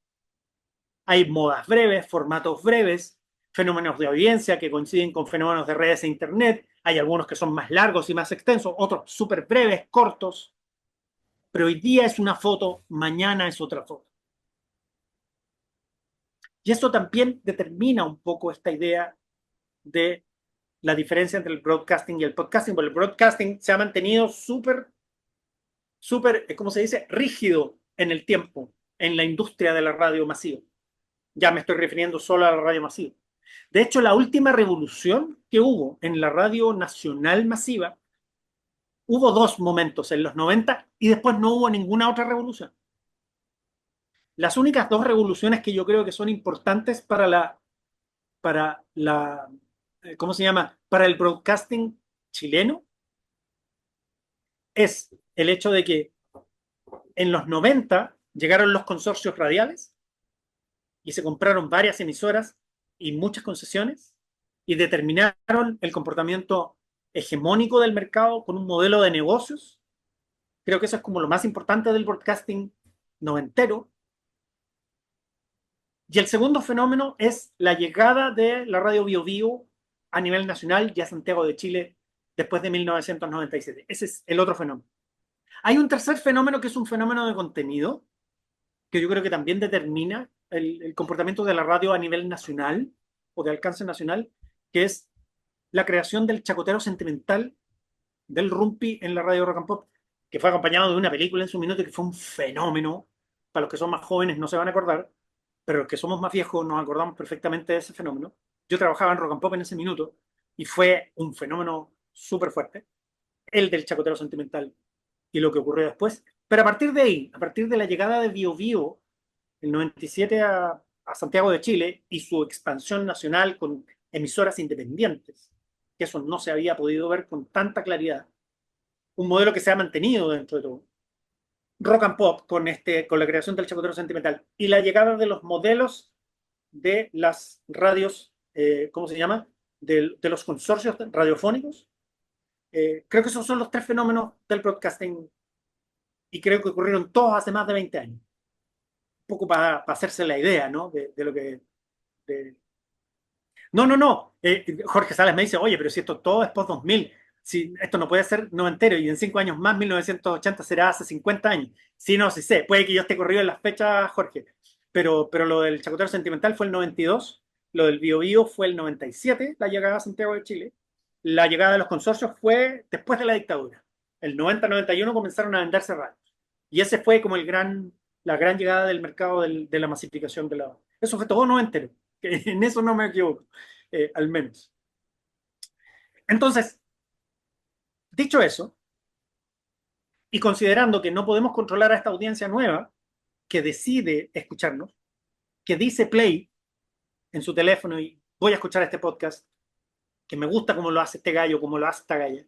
Hay modas breves, formatos breves, fenómenos de audiencia que coinciden con fenómenos de redes e internet, hay algunos que son más largos y más extensos, otros súper breves, cortos, pero hoy día es una foto, mañana es otra foto. Y esto también determina un poco esta idea de la diferencia entre el broadcasting y el podcasting, porque el broadcasting se ha mantenido súper, ¿cómo se dice? Rígido en el tiempo, en la industria de la radio masiva. Ya me estoy refiriendo solo a la radio masiva. De hecho, la última revolución que hubo en la radio nacional masiva, hubo dos momentos en los 90 y después no hubo ninguna otra revolución. Las únicas dos revoluciones que yo creo que son importantes para la ¿cómo se llama? Para el broadcasting chileno es el hecho de que en los 90 llegaron los consorcios radiales y se compraron varias emisoras y muchas concesiones y determinaron el comportamiento hegemónico del mercado con un modelo de negocios. Creo que eso es como lo más importante del broadcasting noventero. Y el segundo fenómeno es la llegada de la radio Bio Bio a nivel nacional y a Santiago de Chile después de 1997. Ese es el otro fenómeno. Hay un tercer fenómeno que es un fenómeno de contenido, que yo creo que también determina el comportamiento de la radio a nivel nacional o de alcance nacional, que es la creación del chacotero sentimental del Rumpi en la radio Rock and Pop, que fue acompañado de una película en su minuto que fue un fenómeno. Para los que son más jóvenes no se van a acordar, pero los que somos más viejos nos acordamos perfectamente de ese fenómeno. Yo trabajaba en Rock and Pop en ese minuto y fue un fenómeno súper fuerte, el del chacotero sentimental y lo que ocurrió después. Pero a partir de ahí, a partir de la llegada de Bio Bio, el 97 a Santiago de Chile y su expansión nacional con emisoras independientes, que eso no se había podido ver con tanta claridad, un modelo que se ha mantenido dentro de todo. Rock and Pop con la creación del chacotero sentimental y la llegada de los modelos de las radios, ¿cómo se llama? De los consorcios radiofónicos. Creo que esos son los tres fenómenos del broadcasting y creo que ocurrieron todos hace más de 20 años. Un poco para hacerse la idea, ¿no? De lo que... No, no, no. Jorge Sales me dice, oye, pero si esto todo es post-2000, si esto no puede ser noventero y en 5 años más, 1980 será hace 50 años. Sí, no, sí sé. Puede que yo esté corrido en las fechas, Jorge. Pero lo del chacotero sentimental fue el 92, lo del Bio Bio fue el 97, la llegada a Santiago de Chile. La llegada de los consorcios fue después de la dictadura. El 90-91 comenzaron a venderse radios. Y ese fue como la gran llegada del mercado de la masificación de la... Eso fue todo noventero. En eso no me equivoco, al menos. Entonces, dicho eso, y considerando que no podemos controlar a esta audiencia nueva que decide escucharnos, que dice play en su teléfono y voy a escuchar este podcast, que me gusta cómo lo hace este gallo, cómo lo hace esta galla,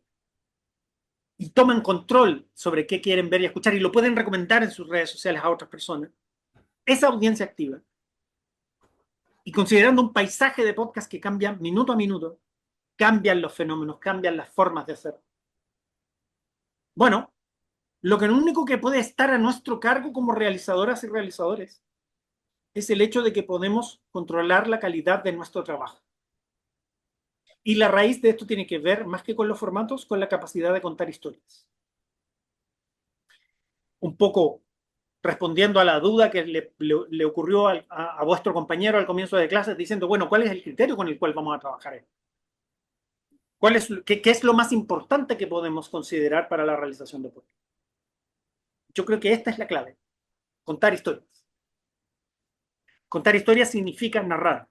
y toman control sobre qué quieren ver y escuchar y lo pueden recomendar en sus redes sociales a otras personas, esa audiencia activa, y considerando un paisaje de podcast que cambia minuto a minuto, cambian los fenómenos, cambian las formas de hacer. Bueno, lo único que puede estar a nuestro cargo como realizadoras y realizadores es el hecho de que podemos controlar la calidad de nuestro trabajo. Y la raíz de esto tiene que ver, más que con los formatos, con la capacidad de contar historias. Un poco respondiendo a la duda que le ocurrió a vuestro compañero al comienzo de clases, diciendo, bueno, ¿cuál es el criterio con el cual vamos a trabajar esto? ¿Qué es lo más importante que podemos considerar para la realización de podcast? Yo creo que esta es la clave, contar historias. Contar historias significa narrar.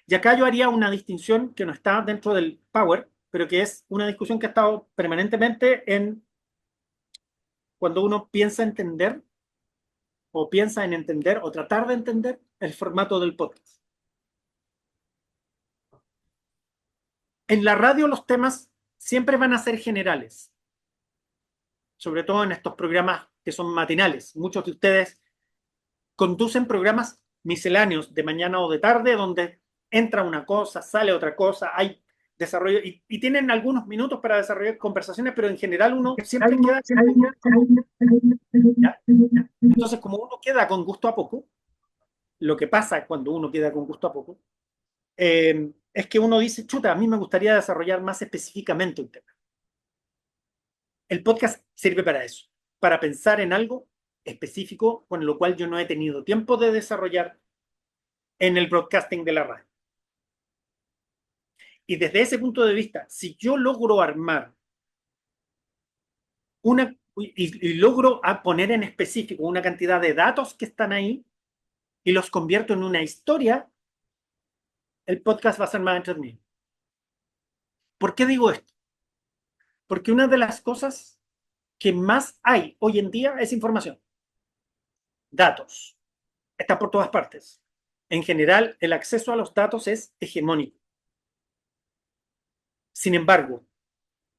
Y acá yo haría una distinción que no está dentro del Power, pero que es una discusión que ha estado permanentemente en cuando uno piensa entender o piensa en entender o tratar de entender el formato del podcast. En la radio los temas siempre van a ser generales, sobre todo en estos programas que son matinales. Muchos de ustedes conducen programas misceláneos de mañana o de tarde donde entra una cosa, sale otra cosa, hay desarrollo y tienen algunos minutos para desarrollar conversaciones, pero en general uno siempre queda... ¿Ya? Entonces, como uno queda con gusto a poco, lo que pasa cuando uno queda con gusto a poco, es que uno dice, chuta, a mí me gustaría desarrollar más específicamente un tema. El podcast sirve para eso, para pensar en algo específico con lo cual yo no he tenido tiempo de desarrollar en el broadcasting de la radio. Y desde ese punto de vista, si yo logro armar y logro poner en específico una cantidad de datos que están ahí y los convierto en una historia, el podcast va a ser más entretenido. ¿Por qué digo esto? Porque una de las cosas que más hay hoy en día es información. Datos. Está por todas partes. En general, el acceso a los datos es hegemónico. Sin embargo,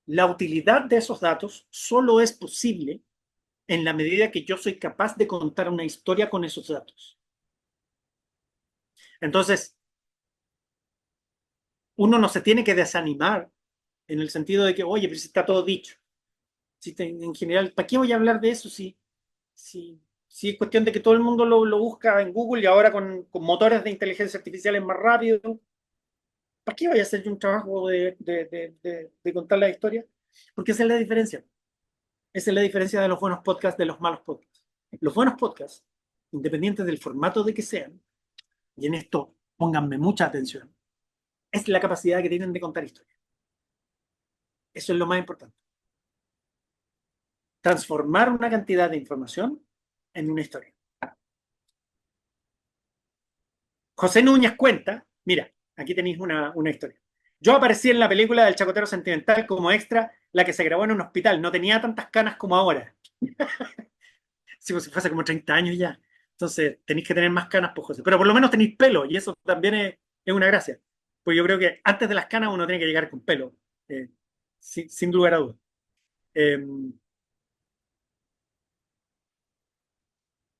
la utilidad de esos datos solo es posible en la medida que yo soy capaz de contar una historia con esos datos. Entonces, uno no se tiene que desanimar en el sentido de que, oye, pero si está todo dicho. En general, ¿para qué voy a hablar de eso si es cuestión de que todo el mundo lo busca en Google y ahora con motores de inteligencia artificial es más rápido? ¿Para qué voy a hacer yo un trabajo de contar la historia? Porque esa es la diferencia. Esa es la diferencia de los buenos podcasts de los malos podcasts. Los buenos podcasts, independientes del formato de que sean, y en esto pónganme mucha atención, es la capacidad que tienen de contar historias. Eso es lo más importante. Transformar una cantidad de información en una historia. José Núñez cuenta, mira, aquí tenéis una historia. Yo aparecí en la película del Chacotero Sentimental como extra, la que se grabó en un hospital. No tenía tantas canas como ahora. Sí, pues fue hace como 30 años ya. Entonces tenéis que tener más canas, pues, José. Pero por lo menos tenéis pelo y eso también es una gracia. Pues yo creo que antes de las canas uno tiene que llegar con pelo. Sin lugar a dudas.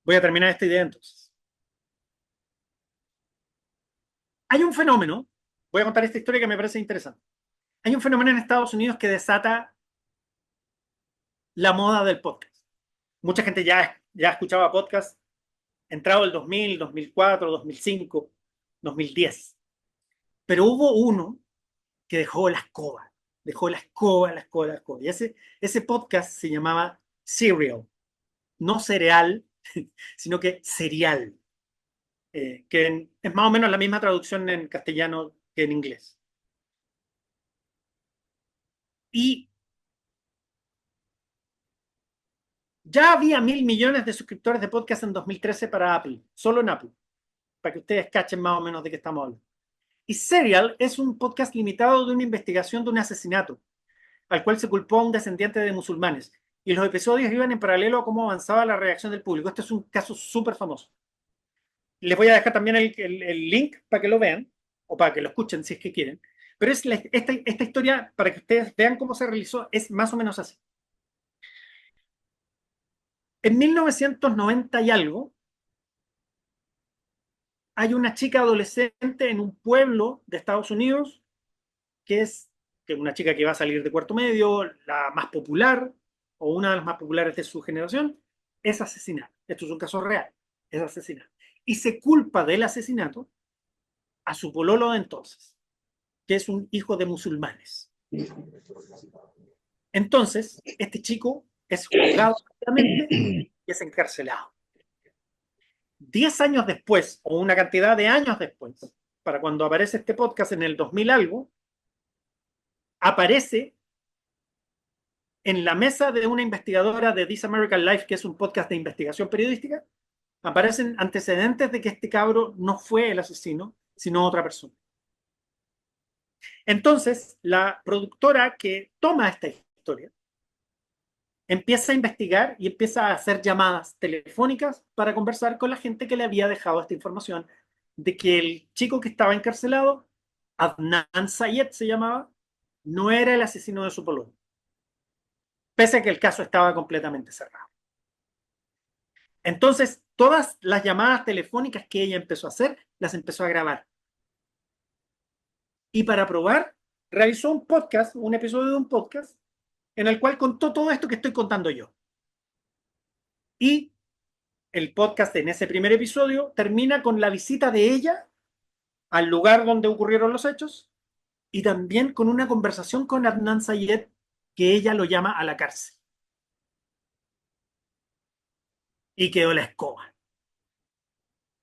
Voy a terminar esta idea entonces. Hay un fenómeno, voy a contar esta historia que me parece interesante. Hay un fenómeno en Estados Unidos que desata la moda del podcast. Mucha gente ya escuchaba podcast entrado el 2000, 2004, 2005, 2010. Pero hubo uno que dejó la escoba. Dejó la escoba, la escoba, la escoba. Y ese podcast se llamaba Serial. No cereal, sino que serial. Que es más o menos la misma traducción en castellano que en inglés. Y ya había 1.000 millones de suscriptores de podcast en 2013 para Apple, solo en Apple, para que ustedes cachen más o menos de qué estamos hablando. Y Serial es un podcast limitado de una investigación de un asesinato, al cual se culpó a un descendiente de musulmanes. Y los episodios iban en paralelo a cómo avanzaba la reacción del público. Este es un caso súper famoso. Les voy a dejar también el link para que lo vean o para que lo escuchen si es que quieren. Pero esta historia, para que ustedes vean cómo se realizó, es más o menos así. En 1990 y algo, hay una chica adolescente en un pueblo de Estados Unidos que es una chica que va a salir de cuarto medio, la más popular o una de las más populares de su generación, es asesinada. Esto es un caso real, es asesinada. Y se culpa del asesinato a su pololo de entonces, que es un hijo de musulmanes. Entonces, este chico es juzgado rápidamente y es encarcelado. 10 años después, o una cantidad de años después, para cuando aparece este podcast en el 2000 algo, aparece en la mesa de una investigadora de This American Life, que es un podcast de investigación periodística, aparecen antecedentes de que este cabro no fue el asesino, sino otra persona. Entonces, la productora que toma esta historia empieza a investigar y empieza a hacer llamadas telefónicas para conversar con la gente que le había dejado esta información de que el chico que estaba encarcelado, Adnan Sayed se llamaba, no era el asesino de su pololo, pese a que el caso estaba completamente cerrado. Entonces, todas las llamadas telefónicas que ella empezó a hacer, las empezó a grabar. Y para probar, realizó un podcast, un episodio de un podcast, en el cual contó todo esto que estoy contando yo. Y el podcast en ese primer episodio termina con la visita de ella al lugar donde ocurrieron los hechos y también con una conversación con Adnan Sayed que ella lo llama a la cárcel. Y quedó la escoba.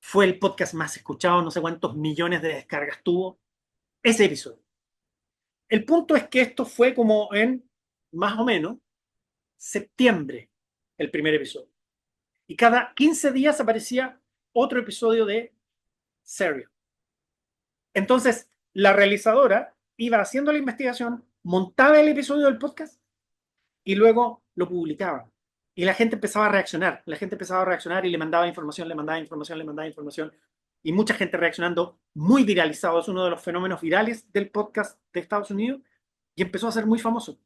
Fue el podcast más escuchado, no sé cuántos millones de descargas tuvo ese episodio. El punto es que esto fue como en, más o menos, septiembre, el primer episodio. Y cada 15 días aparecía otro episodio de Serial. Entonces, la realizadora iba haciendo la investigación, montaba el episodio del podcast y luego lo publicaba. Y la gente empezaba a reaccionar, y le mandaba información, le mandaba información, le mandaba información. Y mucha gente reaccionando, muy viralizado. Es uno de los fenómenos virales del podcast de Estados Unidos y empezó a ser muy famoso.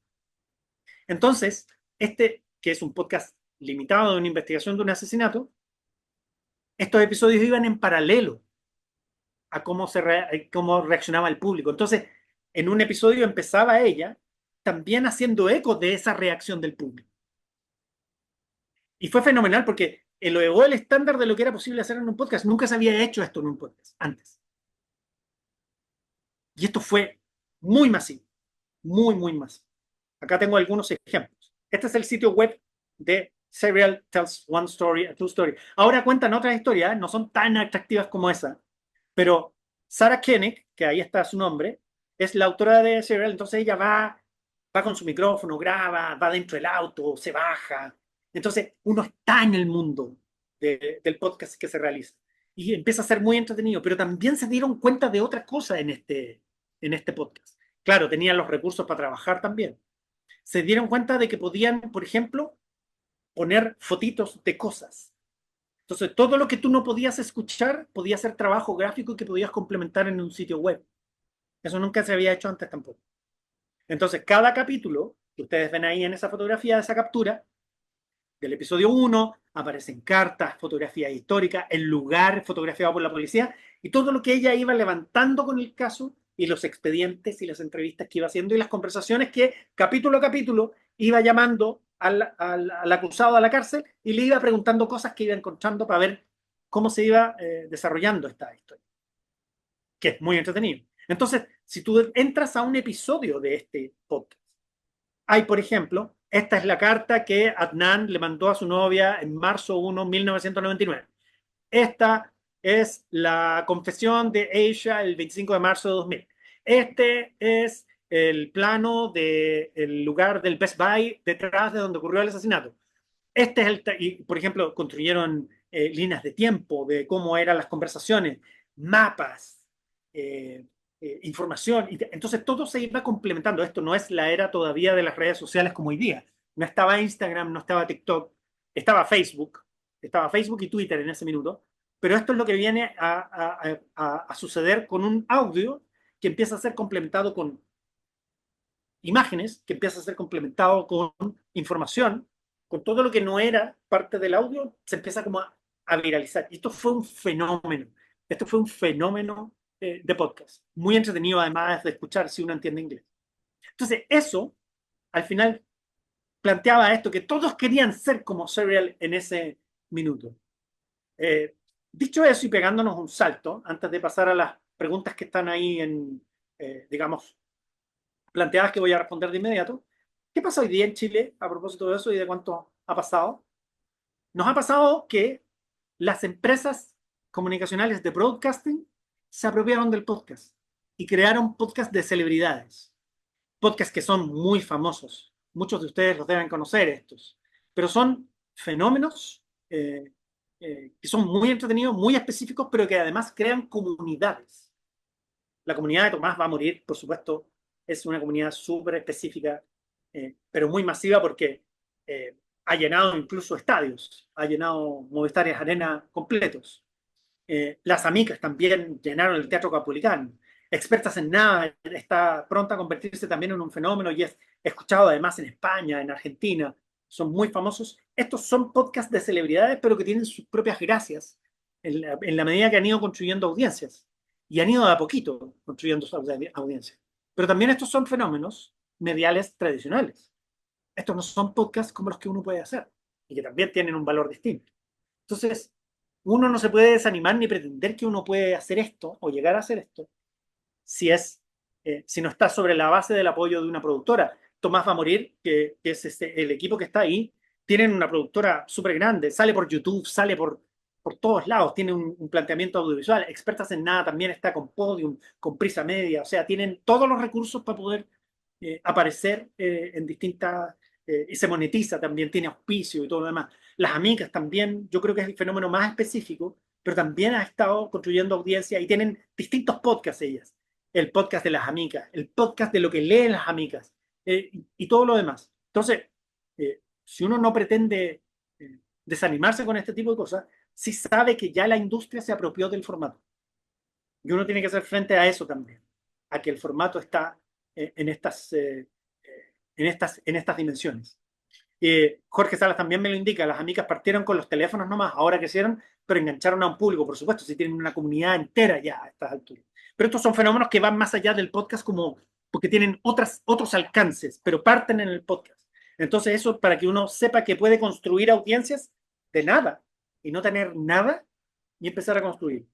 Entonces, que es un podcast limitado de una investigación de un asesinato, estos episodios iban en paralelo a cómo reaccionaba el público. Entonces, en un episodio empezaba ella también haciendo eco de esa reacción del público. Y fue fenomenal porque elevó el estándar de lo que era posible hacer en un podcast. Nunca se había hecho esto en un podcast antes. Y esto fue muy masivo, muy, muy masivo. Acá tengo algunos ejemplos. Este es el sitio web de Serial Tells One Story, a Two Story. Ahora cuentan otras historias, no son tan atractivas como esa, pero Sarah Koenig, que ahí está su nombre, es la autora de Serial, entonces ella va con su micrófono, graba, va dentro del auto, se baja. Entonces uno está en el mundo del podcast que se realiza y empieza a ser muy entretenido, pero también se dieron cuenta de otra cosa en este podcast. Claro, tenían los recursos para trabajar también. Se dieron cuenta de que podían, por ejemplo, poner fotitos de cosas. Entonces, todo lo que tú no podías escuchar podía ser trabajo gráfico que podías complementar en un sitio web. Eso nunca se había hecho antes tampoco. Entonces, cada capítulo que ustedes ven ahí en esa fotografía, de esa captura, del episodio 1, aparecen cartas, fotografías históricas, el lugar fotografiado por la policía y todo lo que ella iba levantando con el caso y los expedientes y las entrevistas que iba haciendo y las conversaciones que capítulo a capítulo iba llamando al acusado a la cárcel y le iba preguntando cosas que iba encontrando para ver cómo se iba desarrollando esta historia, que es muy entretenido. Entonces, si tú entras a un episodio de este podcast, hay, por ejemplo, esta es la carta que Adnan le mandó a su novia en marzo 1, 1999. Esta es la confesión de Aisha el 25 de marzo de 2000. Este es el plano del lugar del Best Buy detrás de donde ocurrió el asesinato. Este es y por ejemplo, construyeron líneas de tiempo de cómo eran las conversaciones, mapas, información. Entonces todo se iba complementando. Esto no es la era todavía de las redes sociales como hoy día. No estaba Instagram, no estaba TikTok, estaba Facebook y Twitter en ese minuto. pero esto es lo que viene a suceder con un audio que empieza a ser complementado con imágenes, que empieza a ser complementado con información, con todo lo que no era parte del audio, se empieza como a viralizar. Y esto fue un fenómeno. Esto fue un fenómeno de podcast. Muy entretenido además de escuchar si uno entiende inglés. Entonces, eso al final planteaba esto, que todos querían ser como Serial en ese minuto. Eh, Dicho eso y pegándonos un salto, antes de pasar a las preguntas que están ahí digamos, planteadas que voy a responder de inmediato, ¿qué pasa hoy día en Chile a propósito de eso y de cuánto ha pasado? Nos ha pasado que las empresas comunicacionales de broadcasting se apropiaron del podcast y crearon podcasts de celebridades, podcasts que son muy famosos. Muchos de ustedes los deben conocer estos, pero son fenómenos que son muy entretenidos, muy específicos, pero que además crean comunidades. La comunidad de Tomás va a morir, por supuesto, es una comunidad súper específica, pero muy masiva porque ha llenado incluso estadios, ha llenado Movistar Arena completos. Las Amicas también llenaron el Teatro Caupolicán. Expertas en Nada está pronta a convertirse también en un fenómeno y es escuchado además en España, en Argentina. Son muy famosos. Estos son podcasts de celebridades, pero que tienen sus propias gracias en la medida que han ido construyendo audiencias. Y han ido de a poquito construyendo audiencias. Pero también estos son fenómenos mediales tradicionales. Estos no son podcasts como los que uno puede hacer y que también tienen un valor distinto. Entonces, uno no se puede desanimar ni pretender que uno puede hacer esto o llegar a hacer esto si no está sobre la base del apoyo de una productora. Tomás va a morir, que es el equipo que está ahí, tienen una productora súper grande, sale por YouTube, sale por todos lados, tiene un planteamiento audiovisual. Expertas en Nada también está con Podium, con Prisa Media, o sea, tienen todos los recursos para poder aparecer en distintas, y se monetiza también, tiene auspicio y todo lo demás. Las Amigas también, yo creo que es el fenómeno más específico, pero también ha estado construyendo audiencia y tienen distintos podcasts ellas. El podcast de las Amigas, el podcast de lo que leen las Amigas y todo lo demás. Entonces, si uno no pretende desanimarse con este tipo de cosas, sí sabe que ya la industria se apropió del formato. Y uno tiene que hacer frente a eso también, a que el formato está en estas dimensiones. Jorge Salas también me lo indica, las Amigas partieron con los teléfonos nomás, ahora crecieron, pero engancharon a un público, por supuesto, si tienen una comunidad entera ya a estas alturas. Pero estos son fenómenos que van más allá del podcast porque tienen otros alcances, pero parten en el podcast. Entonces eso para que uno sepa que puede construir audiencias de nada y no tener nada y empezar a construir.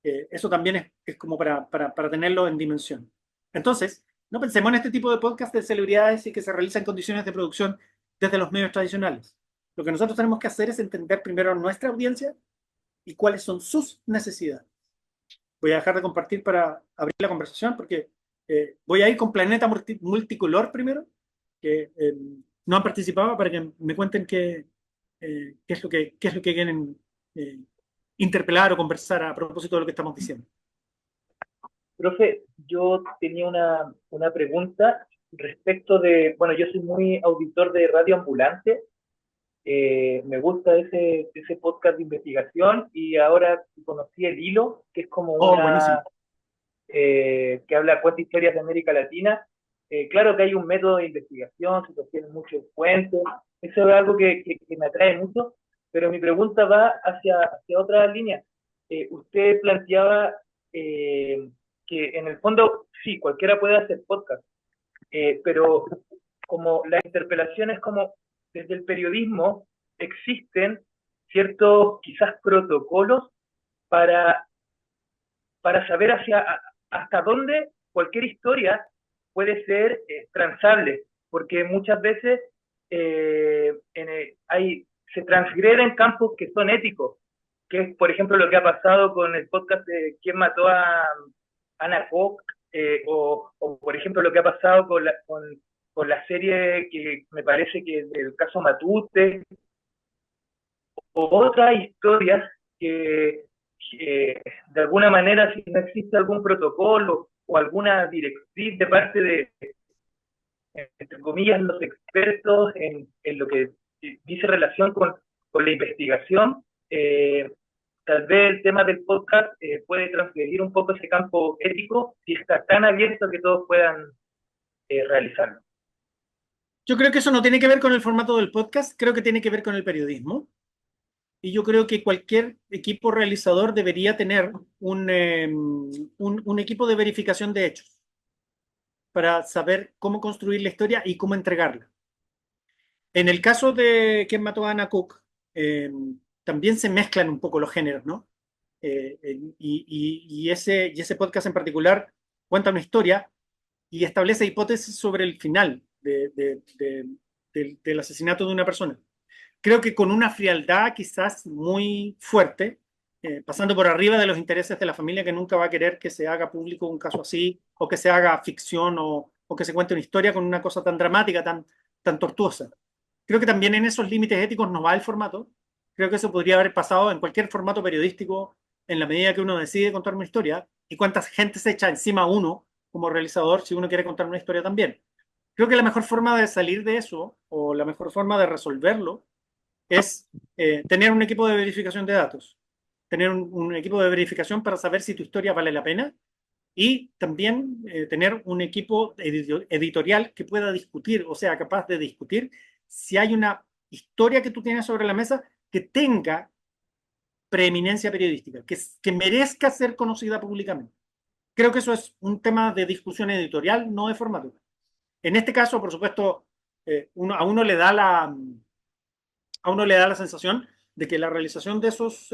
Eso también es como para tenerlo en dimensión. Entonces, no pensemos en este tipo de podcast de celebridades y que se realizan en condiciones de producción desde los medios tradicionales. Lo que nosotros tenemos que hacer es entender primero nuestra audiencia y cuáles son sus necesidades. Voy a dejar de compartir para abrir la conversación porque voy a ir con Planeta Multicolor primero, que no han participado, para que me cuenten qué es lo que quieren interpelar o conversar a propósito de lo que estamos diciendo. Profe, yo tenía una pregunta respecto de, bueno, yo soy muy auditor de Radio Ambulante, me gusta ese podcast de investigación y ahora conocí el Hilo, que es como buenísimo. Que habla cuenta historias de América Latina. Claro que hay un método de investigación, se sostienen muchos puentes, eso es algo que me atrae mucho, pero mi pregunta va hacia otra línea. Usted planteaba que en el fondo, sí, cualquiera puede hacer podcast, pero como la interpelación es como desde el periodismo existen ciertos quizás protocolos para, para saber hasta dónde cualquier historia puede ser transable, porque muchas veces se transgreden campos que son éticos, que es, por ejemplo, lo que ha pasado con el podcast de ¿Quién mató a Ana Koch? O, por ejemplo, lo que ha pasado con la serie que me parece que es del caso Matute, o otras historias que de alguna manera, si no existe algún protocolo o alguna directriz de parte de, entre comillas, los expertos en lo que dice relación con la investigación, tal vez el tema del podcast puede transgredir un poco ese campo ético si está tan abierto que todos puedan realizarlo. Yo creo que eso no tiene que ver con el formato del podcast, creo que tiene que ver con el periodismo. Y yo creo que cualquier equipo realizador debería tener un equipo de verificación de hechos para saber cómo construir la historia y cómo entregarla. En el caso de Quién mató a Anna Cook, también se mezclan un poco los géneros, ¿no? Y ese podcast en particular cuenta una historia y establece hipótesis sobre el final del asesinato de una persona. Creo que con una frialdad quizás muy fuerte, pasando por arriba de los intereses de la familia que nunca va a querer que se haga público un caso así, o que se haga ficción, o que se cuente una historia con una cosa tan dramática, tan tortuosa. Creo que también en esos límites éticos no va el formato. Creo que eso podría haber pasado en cualquier formato periodístico en la medida que uno decide contar una historia y cuánta gente se echa encima a uno como realizador si uno quiere contar una historia también. Creo que la mejor forma de salir de eso o la mejor forma de resolverlo es tener un equipo de verificación de datos, tener un equipo de verificación para saber si tu historia vale la pena y también tener un equipo editorial que pueda discutir, o sea, capaz de discutir si hay una historia que tú tienes sobre la mesa que tenga preeminencia periodística, que merezca ser conocida públicamente. Creo que eso es un tema de discusión editorial, no de formato. En este caso, por supuesto, a uno le da la sensación de que la realización de esos,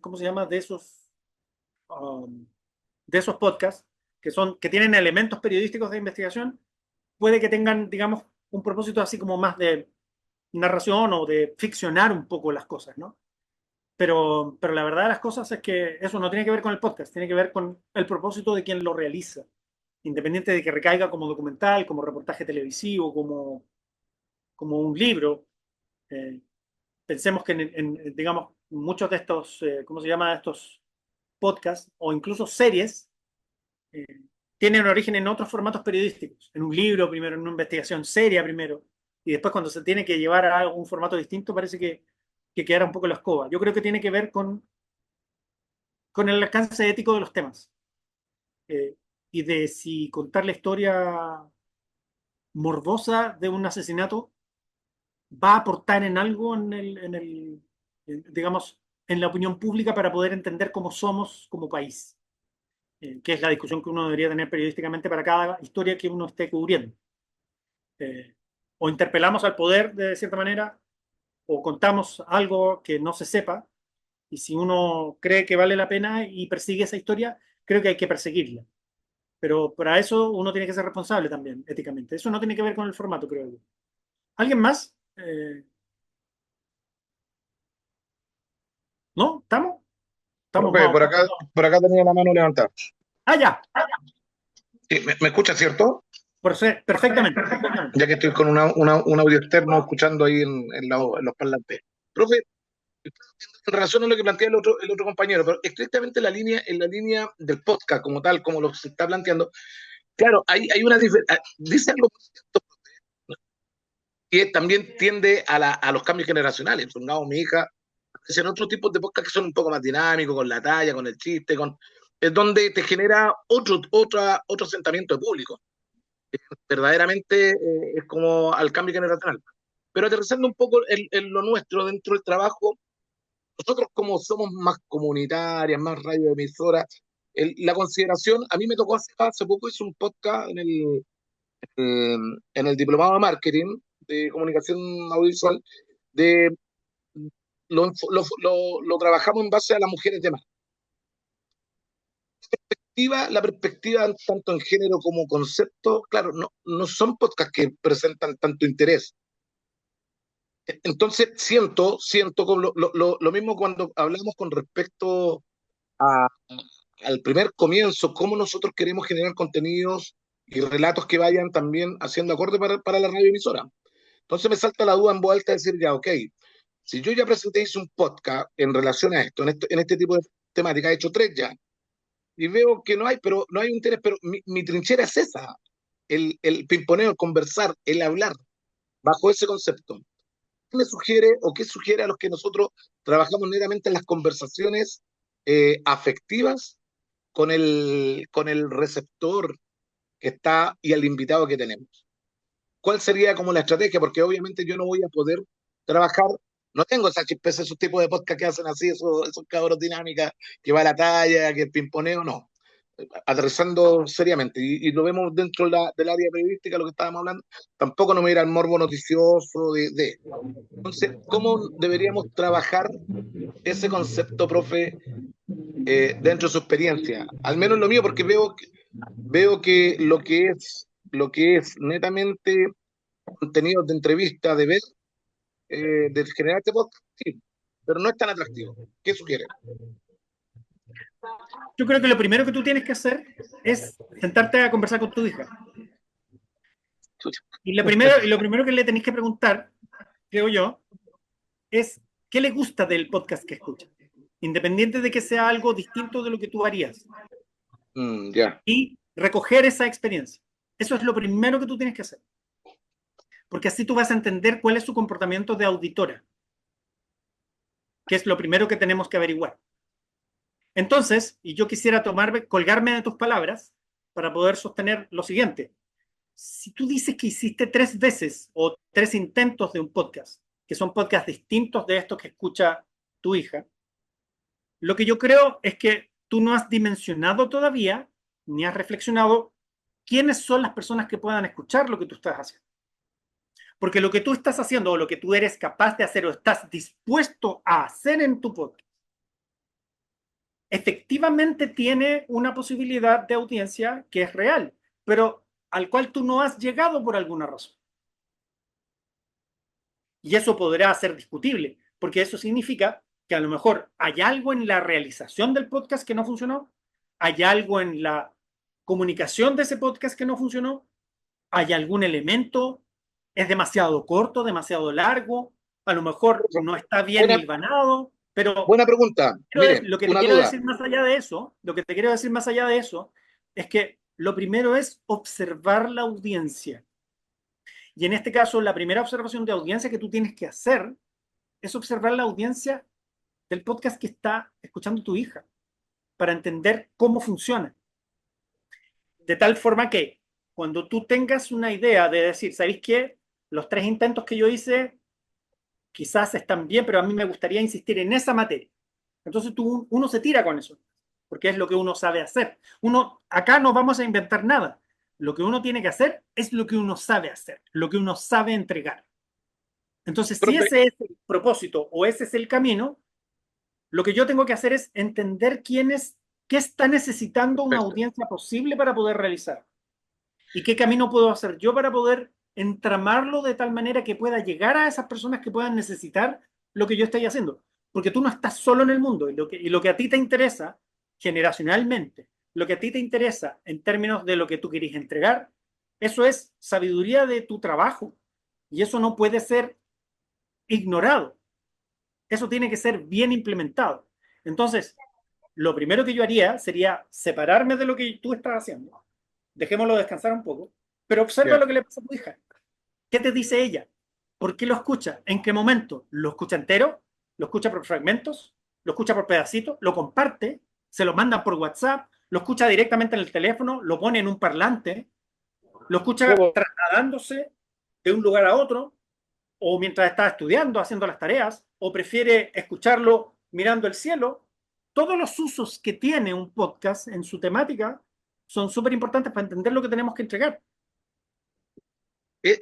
¿cómo se llama? Um, de esos podcasts, que tienen elementos periodísticos de investigación, puede que tengan, digamos, un propósito así como más de narración o de ficcionar un poco las cosas, ¿no? Pero la verdad de las cosas es que eso no tiene que ver con el podcast, tiene que ver con el propósito de quien lo realiza, independiente de que recaiga como documental, como reportaje televisivo, como un libro. Eh, Pensemos que, digamos, muchos de estos, ¿cómo se llama? Estos podcasts o incluso series eh, tienen origen en otros formatos periodísticos, en un libro primero, en una investigación seria primero, y después cuando se tiene que llevar a un formato distinto parece que quedará un poco la escoba. Yo creo que tiene que ver con el alcance ético de los temas eh, y de si contar la historia morbosa de un asesinato va a aportar en algo digamos, en la opinión pública para poder entender cómo somos como país, que es la discusión que uno debería tener periodísticamente para cada historia que uno esté cubriendo. Eh, o interpelamos al poder de cierta manera, o contamos algo que no se sepa, y si uno cree que vale la pena y persigue esa historia, creo que hay que perseguirla. Pero para eso uno tiene que ser responsable también, éticamente. Eso no tiene que ver con el formato, creo yo. ¿Alguien más? ¿No? ¿Estamos? Estamos Profe, más. por acá tenía la mano levantada. Ah, ya. Sí, me escucha, cierto? Perfectamente, perfectamente. Ya que estoy con un audio externo escuchando ahí en los parlantes. Profe, en relación a lo que plantea el otro compañero, pero estrictamente en la línea del podcast como tal, como lo se está planteando, claro, hay una diferencia, dice algo que también tiende a los cambios generacionales. Pongamos mi hija, en otros tipos de podcast que son un poco más dinámicos, con la talla, con el chiste, es donde te genera otro asentamiento de público. Verdaderamente es como al cambio generacional. Pero aterrizando un poco en lo nuestro dentro del trabajo, nosotros como somos más comunitarias, más radioemisoras, la consideración, a mí me tocó hace poco, hice un podcast en el diplomado de marketing de comunicación audiovisual, de, lo trabajamos en base a las mujeres de mar. La perspectiva tanto en género como concepto, claro, no son podcasts que presentan tanto interés. Entonces siento como lo mismo cuando hablamos con respecto a, al primer comienzo, cómo nosotros queremos generar contenidos y relatos que vayan también haciendo acorde para la radioemisora. Entonces me salta la duda en voz alta de decir, ya, ok, si yo ya presenté hice un podcast en relación a esto, en este tipo de temática, he hecho tres ya, y veo que no hay un interés, pero mi trinchera es esa, el pimponeo, el conversar, el hablar, bajo ese concepto. me sugiere o qué sugiere a los que nosotros trabajamos netamente en las conversaciones afectivas con el receptor que está y al invitado que tenemos? ¿Cuál sería como la estrategia? Porque obviamente yo no voy a poder trabajar, no tengo esa chispeza, esos tipos de podcast que hacen así, esos cabros dinámicas, que va a la talla, que el pimponeo, no. Aterrizando seriamente, y lo vemos dentro del área periodística, lo que estábamos hablando, tampoco no me irá al morbo noticioso de. Entonces, ¿cómo deberíamos trabajar ese concepto, profe, dentro de su experiencia? Al menos lo mío, porque veo que lo que es netamente contenidos de entrevista, de ver, de generar este podcast, sí, pero no es tan atractivo. ¿Qué sugiere? Yo creo que lo primero que tú tienes que hacer es sentarte a conversar con tu hija. Y lo primero que le tenéis que preguntar, creo yo, es qué le gusta del podcast que escucha, independiente de que sea algo distinto de lo que tú harías. Ya. Y recoger esa experiencia. Eso es lo primero que tú tienes que hacer. Porque así tú vas a entender cuál es su comportamiento de auditora, que es lo primero que tenemos que averiguar. Entonces, y yo quisiera colgarme de tus palabras para poder sostener lo siguiente. Si tú dices que hiciste 3 veces o 3 intentos de un podcast, que son podcasts distintos de estos que escucha tu hija, lo que yo creo es que tú no has dimensionado todavía, ni has reflexionado quiénes son las personas que puedan escuchar lo que tú estás haciendo. Porque lo que tú estás haciendo o lo que tú eres capaz de hacer o estás dispuesto a hacer en tu podcast, efectivamente tiene una posibilidad de audiencia que es real, pero al cual tú no has llegado por alguna razón. Y eso podrá ser discutible, porque eso significa que a lo mejor hay algo en la realización del podcast que no funcionó, hay algo en la comunicación de ese podcast que no funcionó, hay algún elemento, es demasiado corto, demasiado largo, a lo mejor no está bien Buena, hilvanado, pero buena pregunta. Mire, lo que te una quiero duda. decir más allá de eso, lo que te quiero decir más allá de eso, es que lo primero es observar la audiencia. Y en este caso, la primera observación de audiencia que tú tienes que hacer es observar la audiencia del podcast que está escuchando tu hija, para entender cómo funciona. De tal forma que cuando tú tengas una idea de decir, ¿sabéis qué? Los 3 intentos que yo hice quizás están bien, pero a mí me gustaría insistir en esa materia. Entonces uno se tira con eso, porque es lo que uno sabe hacer. Acá no vamos a inventar nada. Lo que uno tiene que hacer es lo que uno sabe hacer, lo que uno sabe entregar. Entonces, si Profe, ese es el propósito o ese es el camino, lo que yo tengo que hacer es entender qué está necesitando una perfecto. audiencia posible para poder realizar. ¿Y qué camino puedo hacer yo para poder entramarlo de tal manera que pueda llegar a esas personas que puedan necesitar lo que yo estoy haciendo? Porque tú no estás solo en el mundo y lo que a ti te interesa generacionalmente, lo que a ti te interesa en términos de lo que tú querés entregar, eso es sabiduría de tu trabajo y eso no puede ser ignorado. Eso tiene que ser bien implementado. Entonces, lo primero que yo haría sería separarme de lo que tú estás haciendo. Dejémoslo descansar un poco, pero observa Ya. lo que le pasa a tu hija. ¿Qué te dice ella? ¿Por qué lo escucha? ¿En qué momento? ¿Lo escucha entero? ¿Lo escucha por fragmentos? ¿Lo escucha por pedacitos? ¿Lo comparte? ¿Se lo manda por WhatsApp? ¿Lo escucha directamente en el teléfono? ¿Lo pone en un parlante? ¿Lo escucha Luego, trasladándose de un lugar a otro? ¿O mientras está estudiando, haciendo las tareas? ¿O prefiere escucharlo mirando el cielo? Todos los usos que tiene un podcast en su temática son súper importantes para entender lo que tenemos que entregar.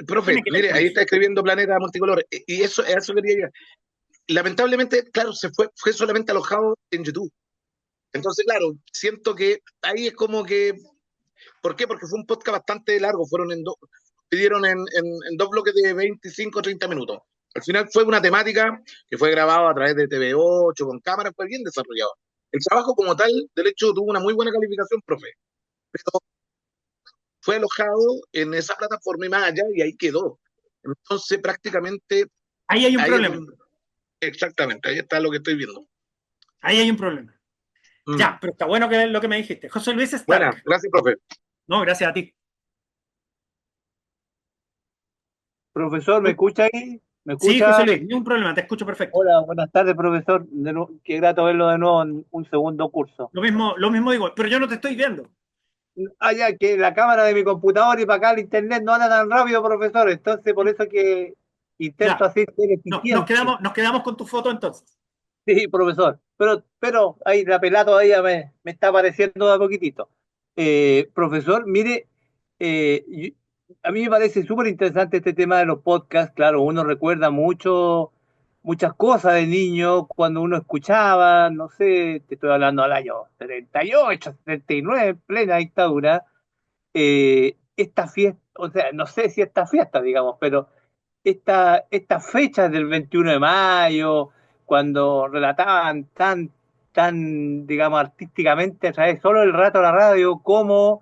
profe, Tiene que ver mire, con ahí eso. está escribiendo Planeta Multicolor. Y eso quería llegar. Lamentablemente, claro, fue solamente alojado en YouTube. Entonces, claro, siento que ahí es como que. ¿Por qué? Porque fue un podcast bastante largo. Pidieron en 2 bloques de 25 o 30 minutos. Al final fue una temática que fue grabada a través de TV8 con cámaras, fue bien desarrollado. El trabajo como tal, del hecho, tuvo una muy buena calificación, profe, pero fue alojado en esa plataforma y más allá y ahí quedó. Entonces, prácticamente, Ahí hay un ahí es problema. donde, exactamente, ahí está lo que estoy viendo. Ahí hay un problema. Mm. Ya, pero está bueno que lo que me dijiste. José Luis Buena, Stark. gracias, profe. No, gracias a ti. Profesor, ¿me escucha ahí? ¿Me Sí, José escucha? Luis, ni un problema, te escucho perfecto. Hola, buenas tardes, profesor. Qué grato verlo de nuevo en un segundo curso. Lo mismo digo, pero yo no te estoy viendo. Ah, ya, que la cámara de mi computador y para acá el internet no anda tan rápido, profesor. Entonces, por eso que intento Ya, así ser no, eficiente. nos quedamos con tu foto entonces. Sí, profesor. Pero ahí la pelada todavía me está apareciendo de a poquitito. Profesor, mire, a mí me parece súper interesante este tema de los podcasts. Claro, uno recuerda muchas cosas de niño cuando uno escuchaba, no sé, te estoy hablando del año 78, 79, en plena dictadura. Esta fiesta, o sea, no sé si esta fiesta, digamos, pero estas fechas del 21 de mayo, cuando relataban tan, digamos, artísticamente a través solo el rato de la radio, cómo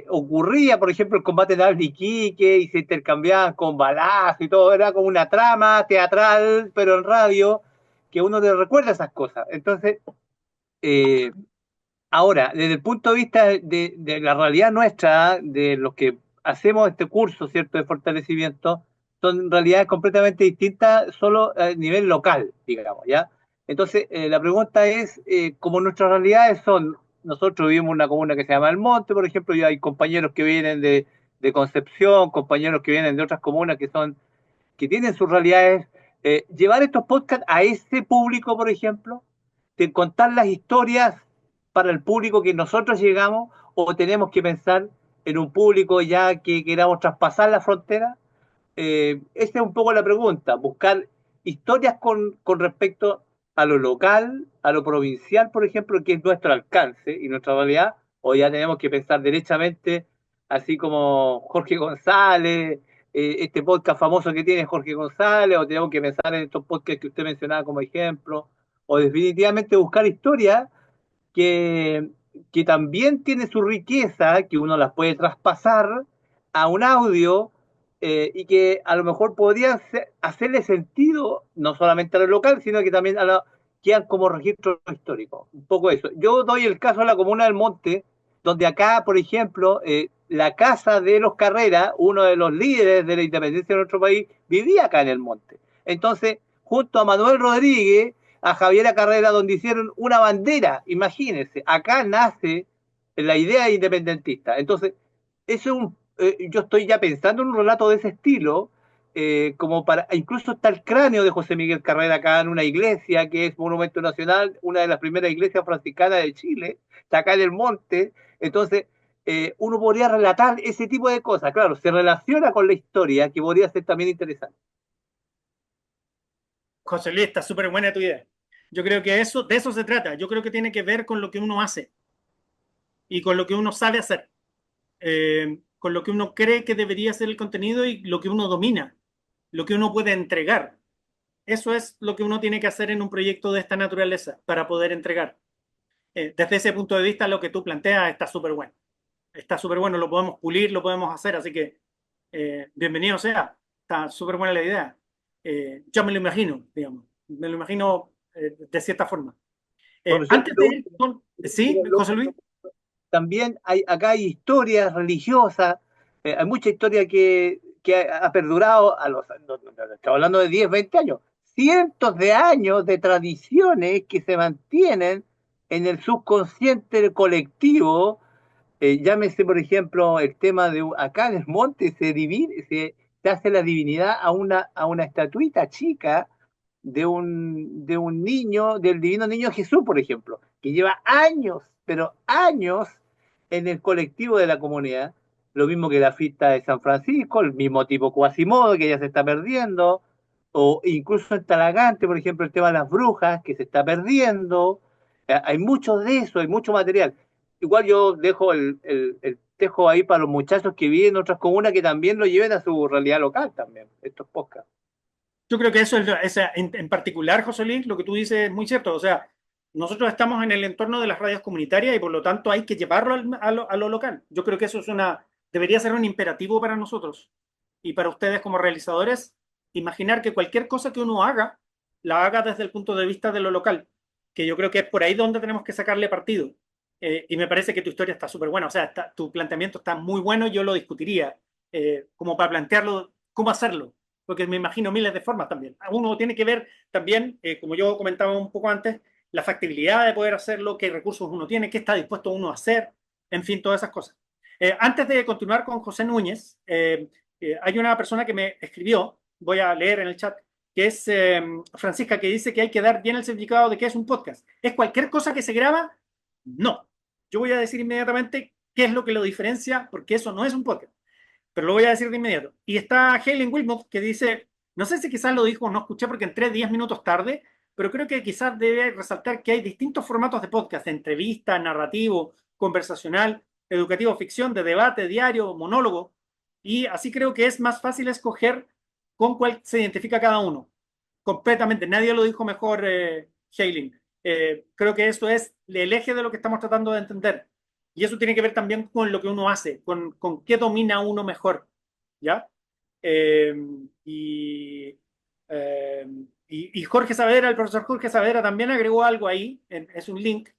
ocurría, por ejemplo, el combate de Iquique y se intercambiaban con balazos y todo, era como una trama teatral, pero en radio, que uno le recuerda esas cosas. Entonces, eh, ahora, desde el punto de vista de la realidad nuestra, de los que hacemos este curso, ¿cierto?, de fortalecimiento, son realidades completamente distintas solo a nivel local, digamos, ¿ya? Entonces, la pregunta es, como nuestras realidades son, nosotros vivimos en una comuna que se llama El Monte, por ejemplo, y hay compañeros que vienen de Concepción, compañeros que vienen de otras comunas que tienen sus realidades, llevar estos podcasts a ese público, por ejemplo, de contar las historias para el público que nosotros llegamos, o tenemos que pensar en un público ya que queramos traspasar la frontera. Esa es un poco la pregunta, buscar historias con respecto a lo local, a lo provincial, por ejemplo, que es nuestro alcance y nuestra realidad, o ya tenemos que pensar derechamente, así como Jorge González, este podcast famoso que tiene Jorge González, o tenemos que pensar en estos podcasts que usted mencionaba como ejemplo, o definitivamente buscar historias que, que también tiene su riqueza, que uno las puede traspasar a un audio, y que a lo mejor podría hacerle sentido no solamente a lo local, sino que también quedan como registro histórico. Un poco eso. Yo doy el caso de la Comuna del Monte, donde acá, por ejemplo, la casa de los Carrera, uno de los líderes de la independencia de nuestro país, vivía acá en el Monte. Entonces, junto a Manuel Rodríguez, a Javiera Carrera, donde hicieron una bandera, imagínense, acá nace la idea independentista. Entonces, eso es yo estoy ya pensando en un relato de ese estilo, como para, incluso está el cráneo de José Miguel Carrera acá en una iglesia que es Monumento Nacional, una de las primeras iglesias franciscanas de Chile, está acá en el monte. Entonces, uno podría relatar ese tipo de cosas, claro, se relaciona con la historia, que podría ser también interesante. José Luis, está súper buena tu idea. Yo creo que de eso se trata. Yo creo que tiene que ver con lo que uno hace y con lo que uno sabe hacer, con lo que uno cree que debería ser el contenido y lo que uno domina, lo que uno puede entregar. Eso es lo que uno tiene que hacer en un proyecto de esta naturaleza para poder entregar. Desde ese punto de vista, lo que tú planteas está súper bueno. Está súper bueno, lo podemos pulir, lo podemos hacer, así que bienvenido sea. Está súper buena la idea. Yo me lo imagino, digamos. Me lo imagino de cierta forma. Profesor, Antes de ir con... Sí, José Luis. también acá hay historias religiosas, hay mucha historia que ha perdurado estamos hablando de 10, 20 años, cientos de años de tradiciones que se mantienen en el subconsciente colectivo. Llámese, por ejemplo, el tema de acá en el monte se hace la divinidad a una estatuita chica de un niño, del divino niño Jesús, por ejemplo, que lleva años, pero años en el colectivo de la comunidad. Lo mismo que la fiesta de San Francisco, el mismo tipo Quasimodo, que ya se está perdiendo, o incluso en Talagante, por ejemplo, el tema de las brujas, que se está perdiendo. Hay mucho de eso, hay mucho material. Igual yo dejo el tejo ahí para los muchachos que viven en otras comunas que también lo lleven a su realidad local también, estos podcasts. Yo creo que eso es en particular, José Luis, lo que tú dices es muy cierto. O sea, nosotros estamos en el entorno de las radios comunitarias y por lo tanto hay que llevarlo a lo local. Yo creo que eso debería ser un imperativo para nosotros y para ustedes como realizadores, imaginar que cualquier cosa que uno haga, la haga desde el punto de vista de lo local, que yo creo que es por ahí donde tenemos que sacarle partido. Y me parece que tu historia está súper buena, o sea, tu planteamiento está muy bueno, yo lo discutiría, como para plantearlo, cómo hacerlo. porque me imagino miles de formas también. Uno tiene que ver también, como yo comentaba un poco antes, la factibilidad de poder hacerlo, qué recursos uno tiene, qué está dispuesto uno a hacer, en fin, todas esas cosas. Antes de continuar con José Núñez, hay una persona que me escribió, voy a leer en el chat, que es Francisca, que dice que hay que dar bien el significado de qué es un podcast. ¿Es cualquier cosa que se graba? No. Yo voy a decir inmediatamente qué es lo que lo diferencia, porque eso no es un podcast. Pero lo voy a decir de inmediato. Y está Helen Wilmot, que dice, no sé si quizás lo dijo o no escuché porque entré 10 minutos tarde, pero creo que quizás debe resaltar que hay distintos formatos de podcast, de entrevista, narrativo, conversacional, educativo, ficción, de debate, diario, monólogo, y así creo que es más fácil escoger con cuál se identifica cada uno. Completamente, nadie lo dijo mejor, Helen. Creo que eso es el eje de lo que estamos tratando de entender. Y eso tiene que ver también con lo que uno hace, con qué domina uno mejor. ¿Ya? Eh, y, eh, y Jorge Saavedra, el profesor Jorge Saavedra también agregó algo ahí, es un link,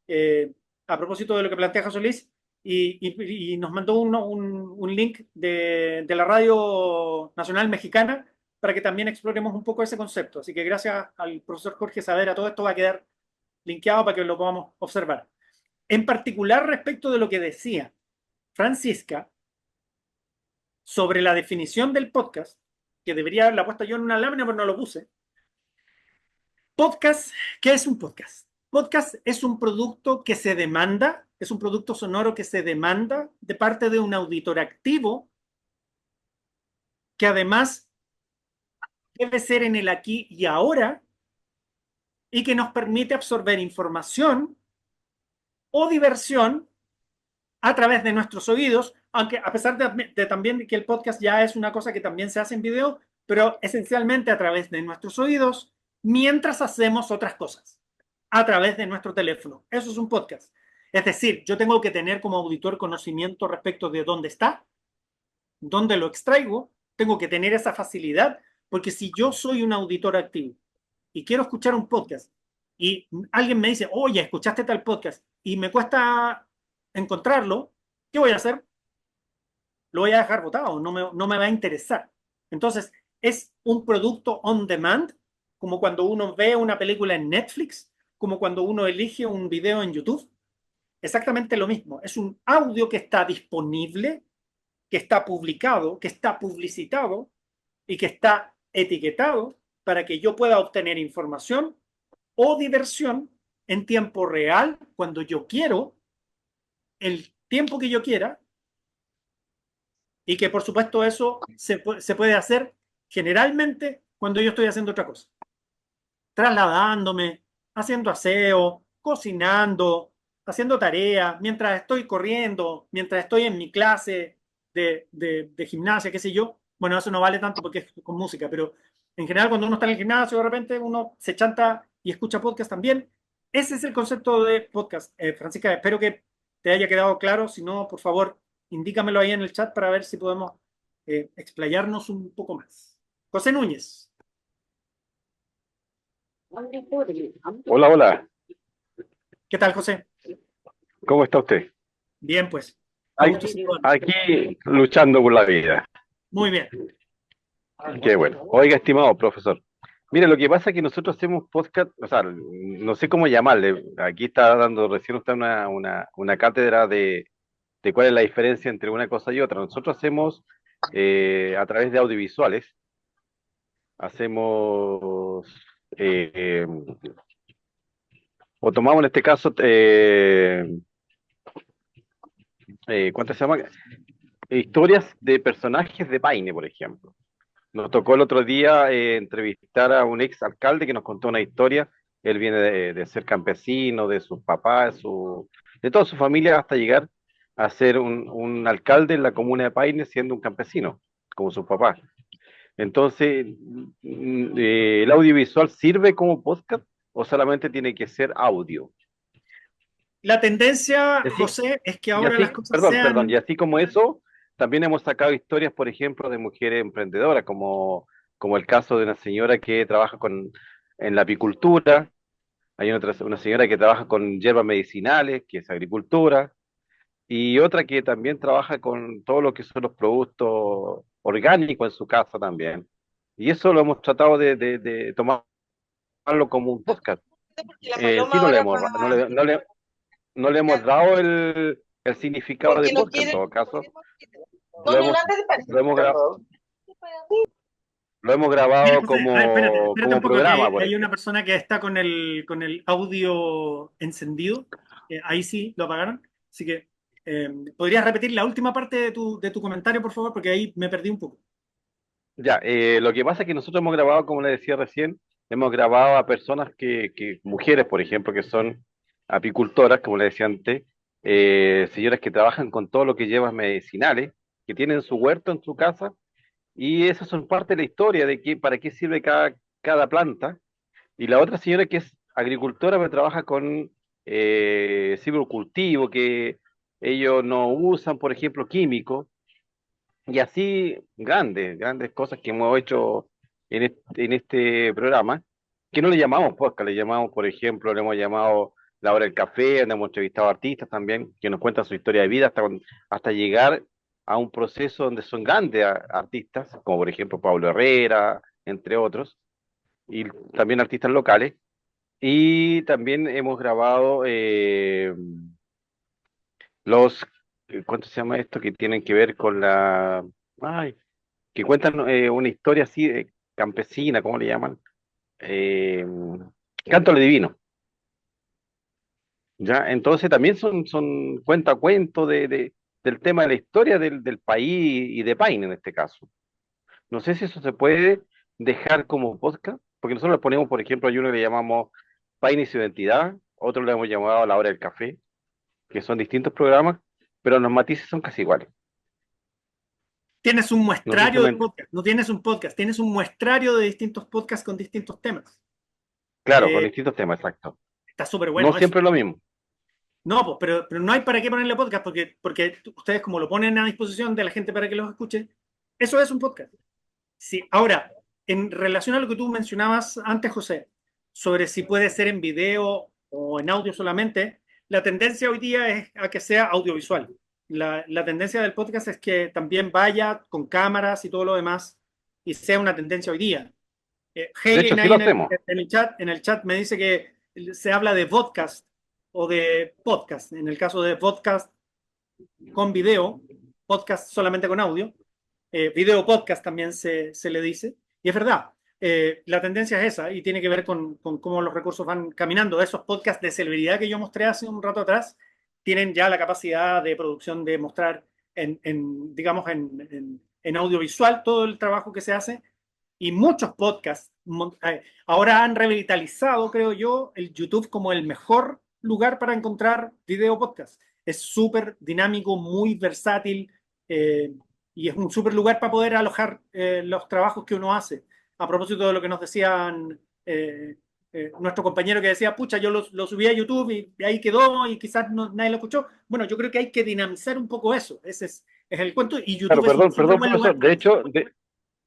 eh, a propósito de lo que plantea José Luis, y nos mandó un link de la Radio Nacional Mexicana para que también exploremos un poco ese concepto. Así que gracias al profesor Jorge Saavedra, todo esto va a quedar linkeado para que lo podamos observar. En particular respecto de lo que decía Francisca sobre la definición del podcast, que debería haberla puesto yo en una lámina, pero no lo puse. Podcast, ¿qué es un podcast? Podcast es un producto que se demanda, es un producto sonoro que se demanda de parte de un auditor activo, que además debe ser en el aquí y ahora, y que nos permite absorber información o diversión a través de nuestros oídos, aunque a pesar de también que el podcast ya es una cosa que también se hace en video, pero esencialmente a través de nuestros oídos, mientras hacemos otras cosas, a través de nuestro teléfono. Eso es un podcast. Es decir, yo tengo que tener como auditor conocimiento respecto de dónde está, dónde lo extraigo, tengo que tener esa facilidad, porque si yo soy un auditor activo y quiero escuchar un podcast y alguien me dice, oye, escuchaste tal podcast y me cuesta encontrarlo, ¿qué voy a hacer? Lo voy a dejar botado, no me va a interesar. Entonces, es un producto on demand, como cuando uno ve una película en Netflix, como cuando uno elige un video en YouTube. Exactamente lo mismo. Es un audio que está disponible, que está publicado, que está publicitado y que está etiquetado para que yo pueda obtener información o diversión en tiempo real, cuando yo quiero, el tiempo que yo quiera, y que por supuesto eso se puede hacer generalmente cuando yo estoy haciendo otra cosa, trasladándome, haciendo aseo, cocinando, haciendo tarea, mientras estoy corriendo, mientras estoy en mi clase de gimnasia, qué sé yo. Bueno, eso no vale tanto porque es con música, pero en general cuando uno está en el gimnasio, de repente uno se chanta y escucha podcast también. Ese es el concepto de podcast. Francisca, espero que te haya quedado claro. Si no, por favor, indícamelo ahí en el chat para ver si podemos explayarnos un poco más. José Núñez. Hola, hola. ¿Qué tal, José? ¿Cómo está usted? Bien, pues. Un gusto saludarte. Aquí luchando por la vida. Muy bien. Qué bueno. Oiga, estimado profesor. Mire, lo que pasa es que nosotros hacemos podcast, o sea, no sé cómo llamarle. Aquí está dando recién usted una cátedra de cuál es la diferencia entre una cosa y otra. Nosotros hacemos a través de audiovisuales, hacemos, eh, o tomamos en este caso, ¿cuánto se llama? Historias de personajes de Paine, por ejemplo. Nos tocó el otro día entrevistar a un ex alcalde que nos contó una historia. Él viene de ser campesino, de sus papás, de toda su familia, hasta llegar a ser un alcalde en la comuna de Paine siendo un campesino, como sus papás. Entonces, ¿el audiovisual sirve como podcast o solamente tiene que ser audio? La tendencia, Y así, José, es que y ahora así, las cosas perdón, y sean... así como eso, también hemos sacado historias, por ejemplo, de mujeres emprendedoras, como el caso de una señora que trabaja en la apicultura, hay una señora que trabaja con hierbas medicinales, que es agricultura, y otra que también trabaja con todo lo que son los productos orgánicos en su casa también. Y eso lo hemos tratado de tomarlo como un podcast. Porque la En Paloma sí no le ahora hemos, va, no le hemos dado el significado de porque no podcast en quiere. todo caso. Lo Doña hemos, Yolanda, ¿te parece? lo hemos, lo hemos grabado José, a ver, espérate, espérate un como poco, que programa, por hay una ejemplo. persona que está con el audio encendido. Ahí sí lo apagaron. Así que, ¿podrías repetir la última parte de tu comentario, por favor? Porque ahí me perdí un poco. Ya, lo que pasa es que nosotros hemos grabado, como le decía recién, hemos grabado a personas mujeres, por ejemplo, que son apicultoras, como le decía antes, señoras que trabajan con todo lo que llevan medicinales, que tienen su huerto en su casa, y esas son parte de la historia de para qué sirve cada planta. Y la otra señora que es agricultora, pero trabaja con silvocultivo, que ellos no usan, por ejemplo, químicos, y así grandes cosas que hemos hecho en este programa, que no le llamamos podcast, le llamamos, por ejemplo, le hemos llamado La Hora del Café, donde hemos entrevistado artistas también, que nos cuentan su historia de vida hasta llegar a un proceso donde son grandes artistas, como por ejemplo Pablo Herrera, entre otros, y también artistas locales. Y también hemos grabado los, ¿cuánto se llama esto? Que tienen que ver con ay, que cuentan una historia así campesina, ¿cómo le llaman? Eh, Canto a lo divino, ¿ya? Entonces también son cuento del tema de la historia del país y de Paine en este caso. No sé si eso se puede dejar como podcast, porque nosotros le ponemos, por ejemplo, hay uno que le llamamos Paine y su identidad, otro le hemos llamado La Hora del Café, que son distintos programas, pero los matices son casi iguales. Tienes un No sé si muestrario de podcast, no tienes un podcast, tienes un muestrario de distintos podcasts con distintos temas. claro, con distintos temas, exacto. Está súper No bueno eso. siempre es lo mismo. No, pues, pero no hay para qué ponerle podcast, porque ustedes, como lo ponen a disposición de la gente para que los escuche, eso es un podcast. Sí, ahora, en relación a lo que tú mencionabas antes, José, sobre si puede ser en video o en audio solamente, la tendencia hoy día es a que sea audiovisual. La tendencia del podcast es que también vaya con cámaras y todo lo demás y sea una tendencia hoy día. De Hayley hecho, sí ahí lo hacemos. en el chat me dice que se habla de podcast o de podcast. En el caso de podcast con video, podcast solamente con audio, video podcast también se le dice. Y es verdad, la tendencia es esa y tiene que ver con cómo los recursos van caminando. Esos podcasts de celebridad que yo mostré hace un rato atrás tienen ya la capacidad de producción de mostrar digamos, en audiovisual todo el trabajo que se hace. Y muchos podcasts ahora han revitalizado, creo yo, el YouTube como el mejor lugar para encontrar video podcast. Es súper dinámico, muy versátil, y es un súper lugar para poder alojar los trabajos que uno hace. A propósito de lo que nos decían nuestro compañero que decía, pucha, yo lo subí a YouTube y ahí quedó y quizás nadie lo escuchó. Bueno, yo creo que hay que dinamizar un poco eso. Ese es el cuento y Claro, YouTube es un súper perdón, buen lugar profesor. para eso.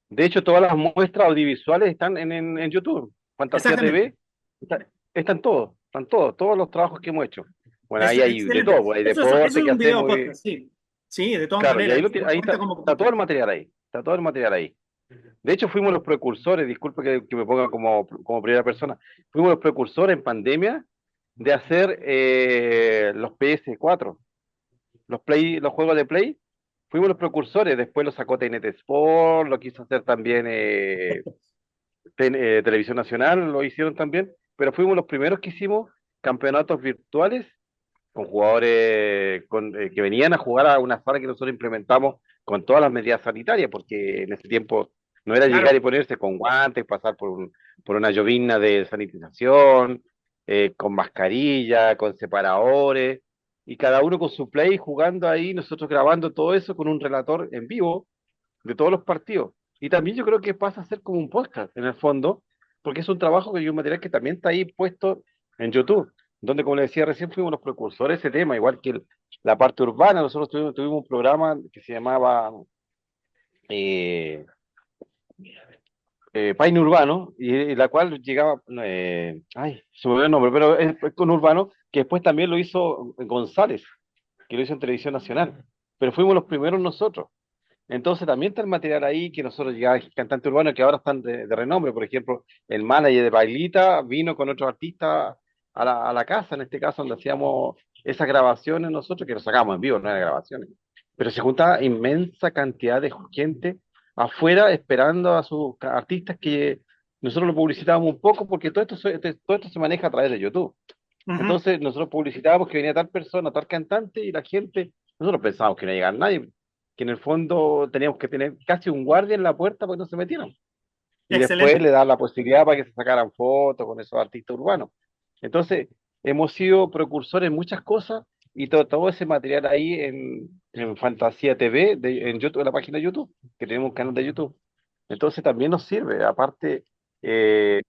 De hecho, todas las muestras audiovisuales están en YouTube. Fantasía Exactamente. TV, están todos los trabajos que hemos hecho. Bueno, ahí Es hay de excelente. todo, hay Eso deporte es que un video hacemos. podcast, sí. Sí, de todas Claro, y maneras. ahí Cuenta como está todo el podcast. material ahí. Está todo el material ahí. De hecho, fuimos los precursores, disculpe que me ponga como primera persona, fuimos los precursores en pandemia de hacer los PS4, los juegos de Play. Fuimos los precursores, después lo sacó TNT Sport, lo quiso hacer también Televisión Nacional, lo hicieron también, pero fuimos los primeros que hicimos campeonatos virtuales con jugadores que venían a jugar a una sala que nosotros implementamos con todas las medidas sanitarias, porque en ese tiempo no era llegar Claro, y ponerse con guantes, pasar por una llovizna de sanitización, con mascarilla, con separadores, y cada uno con su play jugando ahí, nosotros grabando todo eso con un relator en vivo de todos los partidos. Y también yo creo que pasa a ser como un podcast, en el fondo, porque es un trabajo y un material que también está ahí puesto en YouTube, donde, como le decía recién, fuimos los precursores de ese tema, igual que la parte urbana. Nosotros tuvimos un programa que se llamaba eh, Paine Urbano, y la cual llegaba, se me olvidó el nombre, pero es con Urbano, que después también lo hizo González, que lo hizo en Televisión Nacional, pero fuimos los primeros nosotros. Entonces también está el material ahí que nosotros ya cantantes urbanos que ahora están de renombre. Por ejemplo, el manager de Pailita vino con otro artista a la casa, en este caso donde hacíamos esas grabaciones nosotros, que nos sacamos en vivo, no eran grabaciones. Pero se juntaba inmensa cantidad de gente afuera esperando a sus artistas que nosotros lo publicitábamos un poco porque todo esto se maneja a través de YouTube. Ujú. Entonces nosotros publicitábamos que venía tal persona, tal cantante y la gente, nosotros pensábamos que no iba a llegar nadie, que en el fondo teníamos que tener casi un guardia en la puerta para que no se metieran. Y después Excelente. le dar la posibilidad para que se sacaran fotos con esos artistas urbanos. Entonces hemos sido precursores en muchas cosas y todo ese material ahí en Fantasía TV, en YouTube, en la página de YouTube, que tenemos un canal de YouTube. Entonces también nos sirve, aparte, eh,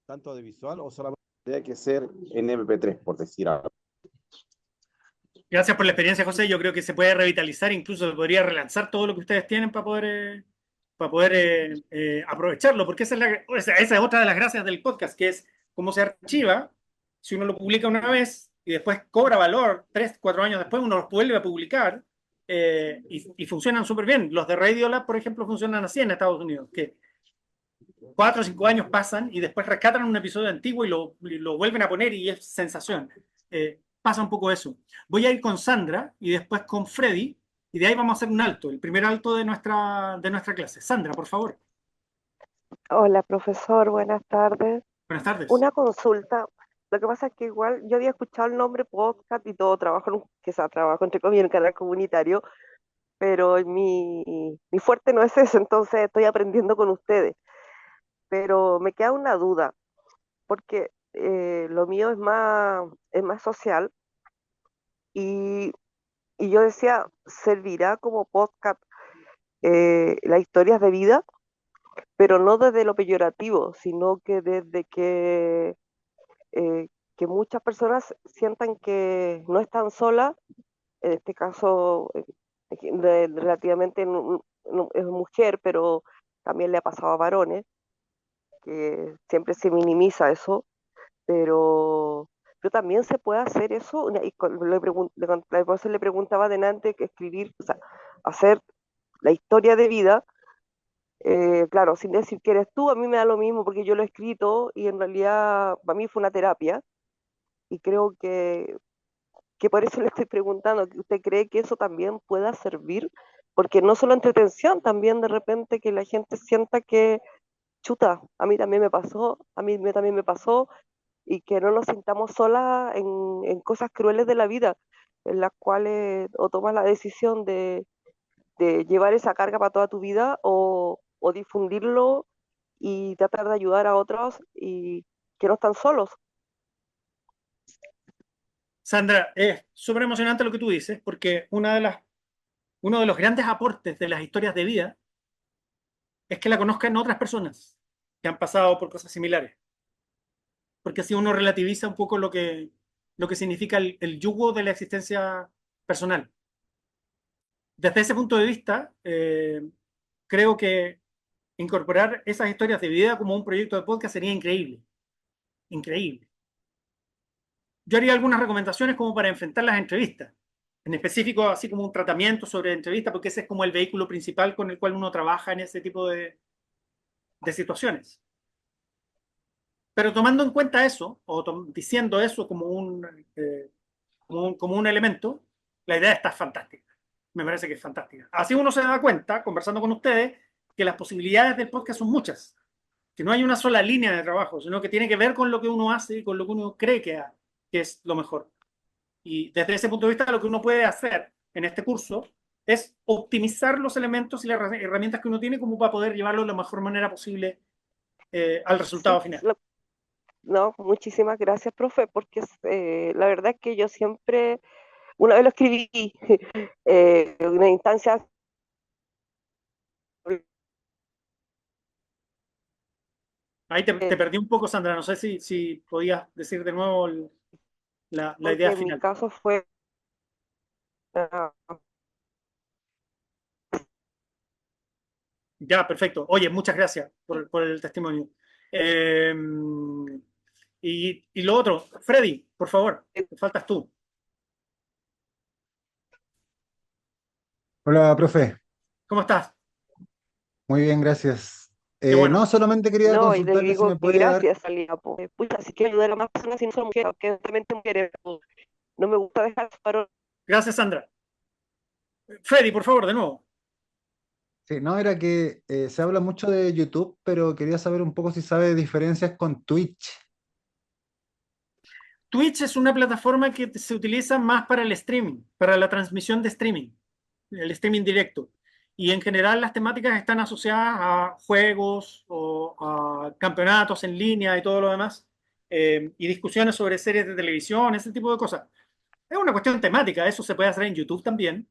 tanto de visual o solamente tiene que ser en MP3, por decir algo. Gracias por la experiencia, José. Yo creo que se puede revitalizar, incluso se podría relanzar todo lo que ustedes tienen para poder aprovecharlo, porque esa es otra de las gracias del podcast, que es cómo se archiva. Si uno lo publica una vez y después cobra valor, 3, 4 años después uno los vuelve a publicar y funcionan súper bien. Los de Radiolab, por ejemplo, funcionan así en Estados Unidos, que 4 o 5 años pasan y después rescatan un episodio antiguo y lo vuelven a poner y es sensación. Pasa un poco eso. Voy a ir con Sandra y después con Freddy y de ahí vamos a hacer un alto, el primer alto de nuestra clase. Sandra, por favor. Hola, profesor, buenas tardes. Buenas tardes. Una consulta. Lo que pasa es que igual yo había escuchado el nombre podcast y todo, trabajo entre comillas en el canal comunitario, pero mi fuerte no es eso, entonces estoy aprendiendo con ustedes. Pero me queda una duda, porque lo mío es más social y, y yo decía, ¿servirá como podcast las historias de vida? Pero no desde lo peyorativo, sino que desde que muchas personas sientan que no están solas, en este caso relativamente es mujer, pero también le ha pasado a varones, que siempre se minimiza eso, pero también se puede hacer eso, y por eso le preguntaba adelante que escribir, o sea, hacer la historia de vida. Claro, sin decir que eres tú, a mí me da lo mismo porque yo lo he escrito y en realidad para mí fue una terapia y creo que por eso le estoy preguntando, que usted cree que eso también pueda servir, porque no solo entretención, también de repente que la gente sienta que, chuta, a mí también me pasó, también me pasó, y que no nos sintamos solas en cosas crueles de la vida, en las cuales o tomas la decisión de llevar esa carga para toda tu vida o difundirlo y tratar de ayudar a otros y que no están solos. Sandra, es súper emocionante lo que tú dices, porque uno de los grandes aportes de las historias de vida es que la conozcan otras personas que han pasado por cosas similares, porque así uno relativiza un poco lo que significa el yugo de la existencia personal. Desde ese punto de vista, creo que incorporar esas historias de vida como un proyecto de podcast sería increíble, increíble. Yo haría algunas recomendaciones como para enfrentar las entrevistas, en específico así como un tratamiento sobre entrevistas, porque ese es como el vehículo principal con el cual uno trabaja en ese tipo de situaciones. Pero tomando en cuenta eso, o diciendo eso como un elemento, la idea está fantástica. Me parece que es fantástica. Así uno se da cuenta, conversando con ustedes, que las posibilidades del podcast son muchas. Que no hay una sola línea de trabajo, sino que tiene que ver con lo que uno hace y con lo que uno cree que es lo mejor. Y desde ese punto de vista, lo que uno puede hacer en este curso es optimizar los elementos y las herramientas que uno tiene como para poder llevarlo de la mejor manera posible al resultado Sí, final. no, muchísimas gracias, profe, porque la verdad es que yo siempre, una vez lo escribí, en una instancia. Ahí te perdí un poco, Sandra. No sé si podías decir de nuevo la idea Porque en mi final. caso fue, ah, Ya, perfecto. Oye, muchas gracias por el testimonio. Eh, y lo otro, Freddy, por favor, te faltas tú. Hola, profe. ¿Cómo estás? Muy bien, gracias. Qué bueno. No, solamente quería No, y le consultarle si digo me que puede dar. gracias, salía, pues, pucha, si quiero ayudar a más personas, si no son mujeres, aunque obviamente mujeres, pues, no me gusta dejar varón. Gracias, Sandra. Freddy, por favor, de nuevo. Sí, no, era que se habla mucho de YouTube, pero quería saber un poco si sabe diferencias con Twitch. Twitch es una plataforma que se utiliza más para el streaming, para la transmisión de streaming, el streaming directo. Y en general las temáticas están asociadas a juegos o a campeonatos en línea y todo lo demás, y discusiones sobre series de televisión, ese tipo de cosas. Es una cuestión temática, eso se puede hacer en YouTube también,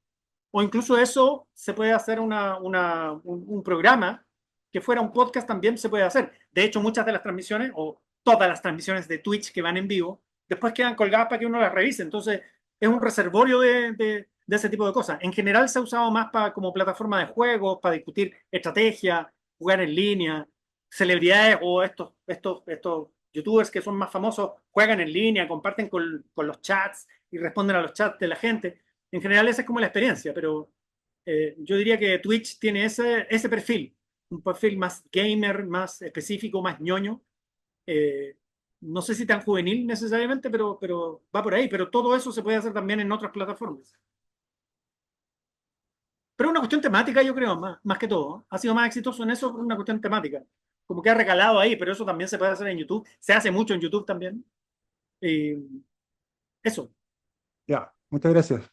o incluso eso se puede hacer un programa que fuera un podcast también se puede hacer. De hecho, muchas de las transmisiones o todas las transmisiones de Twitch que van en vivo, después quedan colgadas para que uno las revise. Entonces, es un reservorio de ese tipo de cosas. En general se ha usado más como plataforma de juegos, para discutir estrategia, jugar en línea, celebridades o estos youtubers que son más famosos juegan en línea, comparten con los chats y responden a los chats de la gente. En general esa es como la experiencia, pero yo diría que Twitch tiene ese perfil, un perfil más gamer, más específico, más ñoño. Eh, no sé si tan juvenil necesariamente, pero va por ahí. Pero todo eso se puede hacer también en otras plataformas. Pero es una cuestión temática, yo creo, más que todo. Ha sido más exitoso en eso por una cuestión temática. Como que ha recalado ahí, pero eso también se puede hacer en YouTube. Se hace mucho en YouTube también. Y eso. Ya, muchas gracias.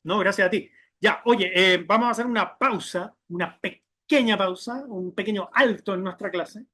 No, gracias a ti. Ya, oye, vamos a hacer una pausa, una pequeña pausa, un pequeño alto en nuestra clase.